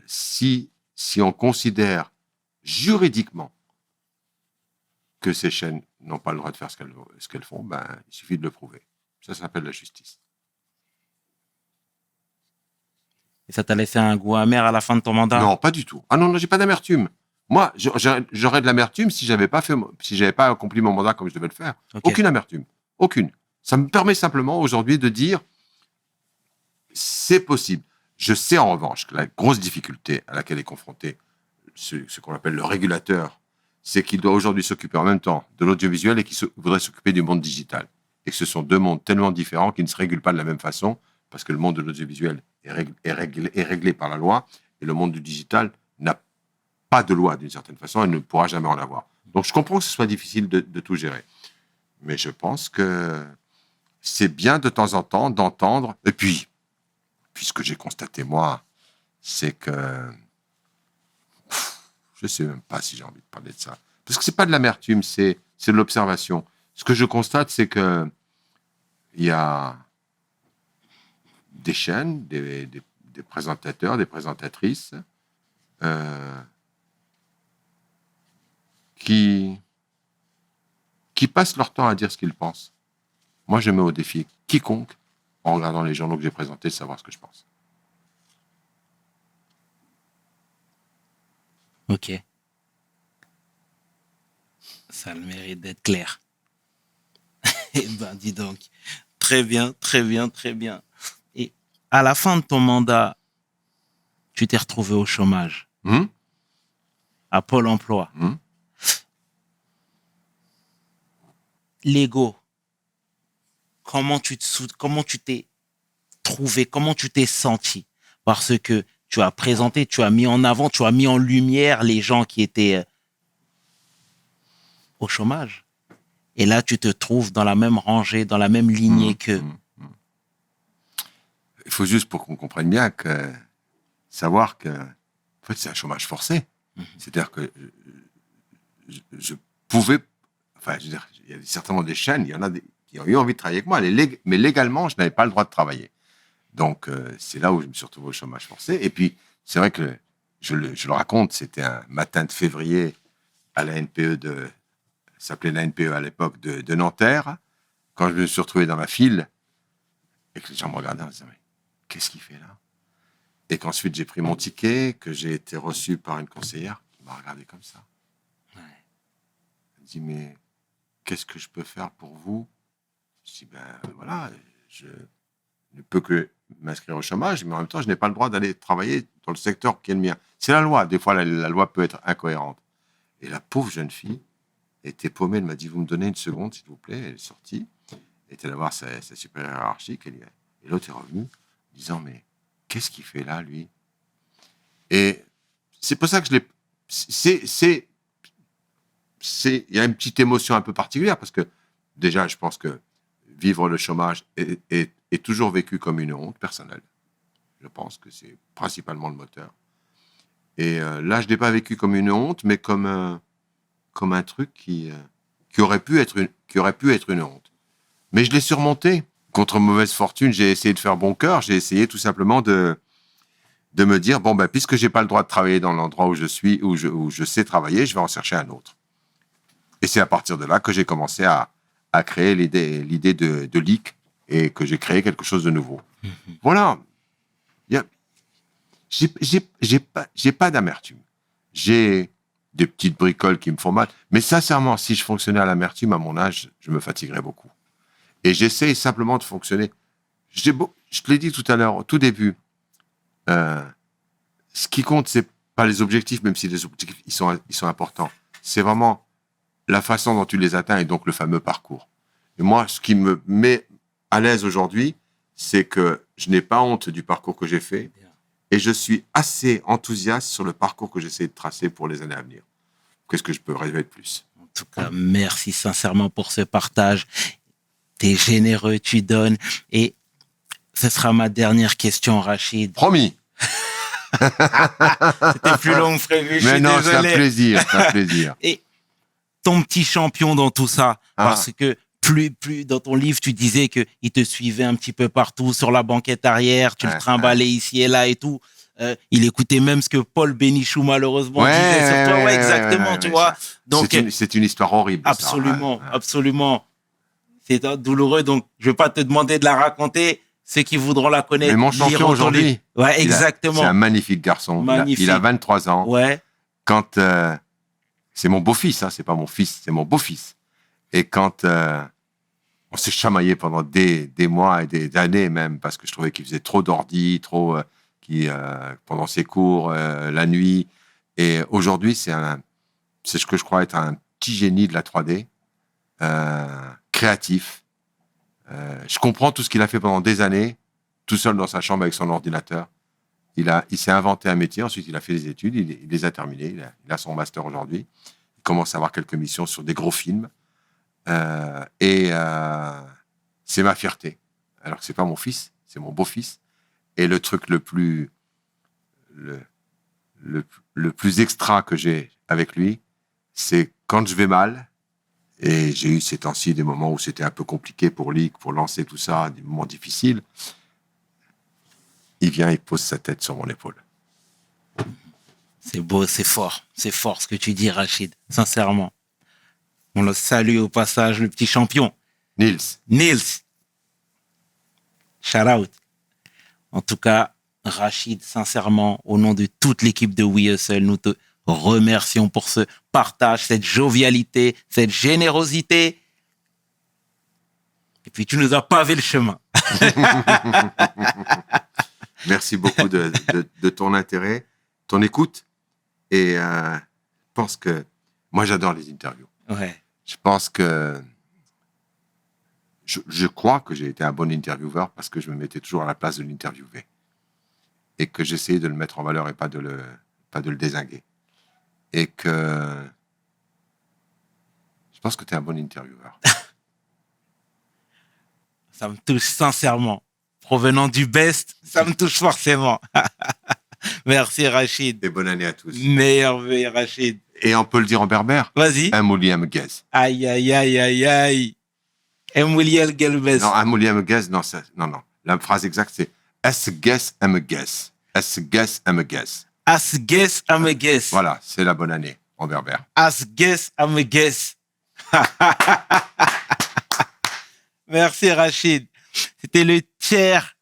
si on considère juridiquement que ces chaînes n'ont pas le droit de faire ce qu'elles font, ben, il suffit de le prouver. Ça s'appelle la justice. Et ça t'a laissé un goût amer à la fin de ton mandat? Non, pas du tout. Ah non, j'ai pas d'amertume. Moi, j'aurais de l'amertume si j'avais pas accompli mon mandat comme je devais le faire. Okay. Aucune amertume. Aucune. Ça me permet simplement aujourd'hui de dire c'est possible. Je sais en revanche que la grosse difficulté à laquelle est confronté ce qu'on appelle le régulateur, c'est qu'il doit aujourd'hui s'occuper en même temps de l'audiovisuel et qu'il voudrait s'occuper du monde digital. Et que ce sont deux mondes tellement différents qui ne se régulent pas de la même façon, parce que le monde de l'audiovisuel est réglé par la loi, et le monde du digital n'a pas de loi d'une certaine façon, et ne pourra jamais en avoir. Donc je comprends que ce soit difficile de tout gérer. Mais je pense que c'est bien de temps en temps d'entendre. Et puis ce que j'ai constaté, moi, c'est que je ne sais même pas si j'ai envie de parler de ça. Parce que ce n'est pas de l'amertume, c'est de l'observation. Ce que je constate, c'est qu'il y a des chaînes, des présentateurs, des présentatrices qui passent leur temps à dire ce qu'ils pensent. Moi, je mets au défi quiconque, en regardant les journaux que j'ai présentés, de savoir ce que je pense. Ok. Ça a le mérite d'être clair. Eh ben, dis donc. Très bien, très bien, très bien. Et à la fin de ton mandat, tu t'es retrouvé au chômage. À Pôle emploi. L'ego. Comment tu t'es trouvé, comment tu t'es senti? Parce que tu as présenté, tu as mis en avant, tu as mis en lumière les gens qui étaient au chômage. Et là, tu te trouves dans la même rangée, dans la même lignée qu'eux. Il faut juste, pour qu'on comprenne bien, savoir que en fait, c'est un chômage forcé. C'est-à-dire que je pouvais... Enfin, je veux dire, il y a certainement des chaînes, il y en a qui ont eu envie de travailler avec moi, mais légalement, je n'avais pas le droit de travailler. Donc, c'est là où je me suis retrouvé au chômage forcé. Et puis, c'est vrai que, je le raconte, c'était un matin de février à la NPE ça s'appelait la NPE à l'époque de Nanterre, quand je me suis retrouvé dans la file, et que les gens me regardaient en disant, mais qu'est-ce qu'il fait là? Et qu'ensuite, j'ai pris mon ticket, que j'ai été reçu par une conseillère qui m'a regardé comme ça. Elle me dit, mais qu'est-ce que je peux faire pour vous? Je dis, ben voilà, je ne peux que m'inscrire au chômage, mais en même temps, je n'ai pas le droit d'aller travailler dans le secteur qui est le mien. C'est la loi. Des fois, la loi peut être incohérente. Et la pauvre jeune fille était paumée. Elle m'a dit, vous me donnez une seconde, s'il vous plaît. Elle est sortie. Elle était allée voir sa supérieure hiérarchique. Et l'autre est revenu, disant, mais qu'est-ce qu'il fait là, lui? Et c'est pour ça que je l'ai... Il y a une petite émotion un peu particulière, parce que déjà, je pense que vivre le chômage est toujours vécu comme une honte personnelle. Je pense que c'est principalement le moteur. Et là, je ne l'ai pas vécu comme une honte, mais comme un truc qui aurait pu être une honte. Mais je l'ai surmonté. Contre mauvaise fortune, j'ai essayé de faire bon cœur. J'ai essayé tout simplement de me dire, bon, ben, puisque je n'ai pas le droit de travailler dans l'endroit où je suis, où je sais travailler, je vais en chercher un autre. Et c'est à partir de là que j'ai commencé à créer l'idée de leak et que j'ai créé quelque chose de nouveau. Voilà. J'ai pas d'amertume. J'ai des petites bricoles qui me font mal. Mais sincèrement, si je fonctionnais à l'amertume à mon âge, je me fatiguerais beaucoup. Et j'essaye simplement de fonctionner. Je te l'ai dit tout à l'heure, au tout début, ce qui compte, c'est pas les objectifs, même si les objectifs, ils sont importants. C'est vraiment la façon dont tu les atteins et donc le fameux parcours. Et moi, ce qui me met à l'aise aujourd'hui, c'est que je n'ai pas honte du parcours que j'ai fait et je suis assez enthousiaste sur le parcours que j'essaie de tracer pour les années à venir. Qu'est-ce que je peux rêver de plus? En tout cas, merci sincèrement pour ce partage. T'es généreux, tu donnes. Et ce sera ma dernière question, Rachid. Promis. C'était plus long que prévu, je Mais suis non, c'est un désolé. plaisir, c'est un plaisir. Et ton petit champion dans tout ça, parce que plus dans ton livre, tu disais que il te suivait un petit peu partout sur la banquette arrière, tu le trimballais ici et là et tout. Il écoutait même ce que Paul Bénichou malheureusement disait sur toi. Ouais, exactement, tu vois. Donc c'est une histoire horrible. absolument, ça, absolument. C'est douloureux, donc je vais pas te demander de la raconter. Ceux qui voudront la connaître. Mais mon champion aujourd'hui. Ouais, exactement. C'est un magnifique garçon. Magnifique. Il a 23 ans. Ouais. Quand c'est mon beau-fils, hein, c'est pas mon fils, c'est mon beau-fils. Et quand on s'est chamaillé pendant des mois et des années même, parce que je trouvais qu'il faisait trop d'ordi, trop pendant ses cours, la nuit. Et aujourd'hui, c'est ce que je crois être un petit génie de la 3D, créatif. Je comprends tout ce qu'il a fait pendant des années, tout seul dans sa chambre avec son ordinateur. Il s'est inventé un métier, ensuite il a fait des études, il les a terminées, il a son master aujourd'hui. Il commence à avoir quelques missions sur des gros films. C'est ma fierté. Alors que c'est pas mon fils, c'est mon beau-fils. Et le truc le plus extra que j'ai avec lui, c'est quand je vais mal, et j'ai eu ces temps-ci des moments où c'était un peu compliqué pour lui, pour lancer tout ça, des moments difficiles. Il vient, il pose sa tête sur mon épaule. C'est beau, c'est fort ce que tu dis, Rachid, sincèrement. On le salue au passage, le petit champion. Nils. Shout out. En tout cas, Rachid, sincèrement, au nom de toute l'équipe de We Hustle, nous te remercions pour ce partage, cette jovialité, cette générosité. Et puis, tu nous as pavé le chemin. Merci beaucoup de ton intérêt, ton écoute. Et je pense que moi, j'adore les interviews. Ouais. Je pense que je crois que j'ai été un bon intervieweur parce que je me mettais toujours à la place de l'interviewé et que j'essayais de le mettre en valeur et pas de le dézinguer. Et que je pense que tu es un bon intervieweur. Ça me touche sincèrement. Provenant du best, ça me touche forcément. Merci Rachid. Et bonne année à tous. Meilleur Rachid. Et on peut le dire en berbère. Vas-y. Amouli Amgez. Aïe, aïe, aïe, aïe, aïe. Amouli Gelbes. Non, Amouli Amgez, non. La phrase exacte, c'est Asges Amgez. Asges Amgez. Asges Amgez. Voilà, c'est la bonne année en berbère. Asges Amgez. Merci Rachid. C'était le tiers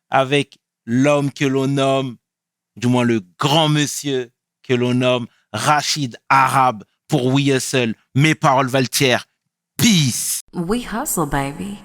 avec l'homme que l'on nomme, du moins le grand monsieur que l'on nomme Rachid Arabe pour We Hustle. Mes paroles valent tiers. Peace. We hustle, baby.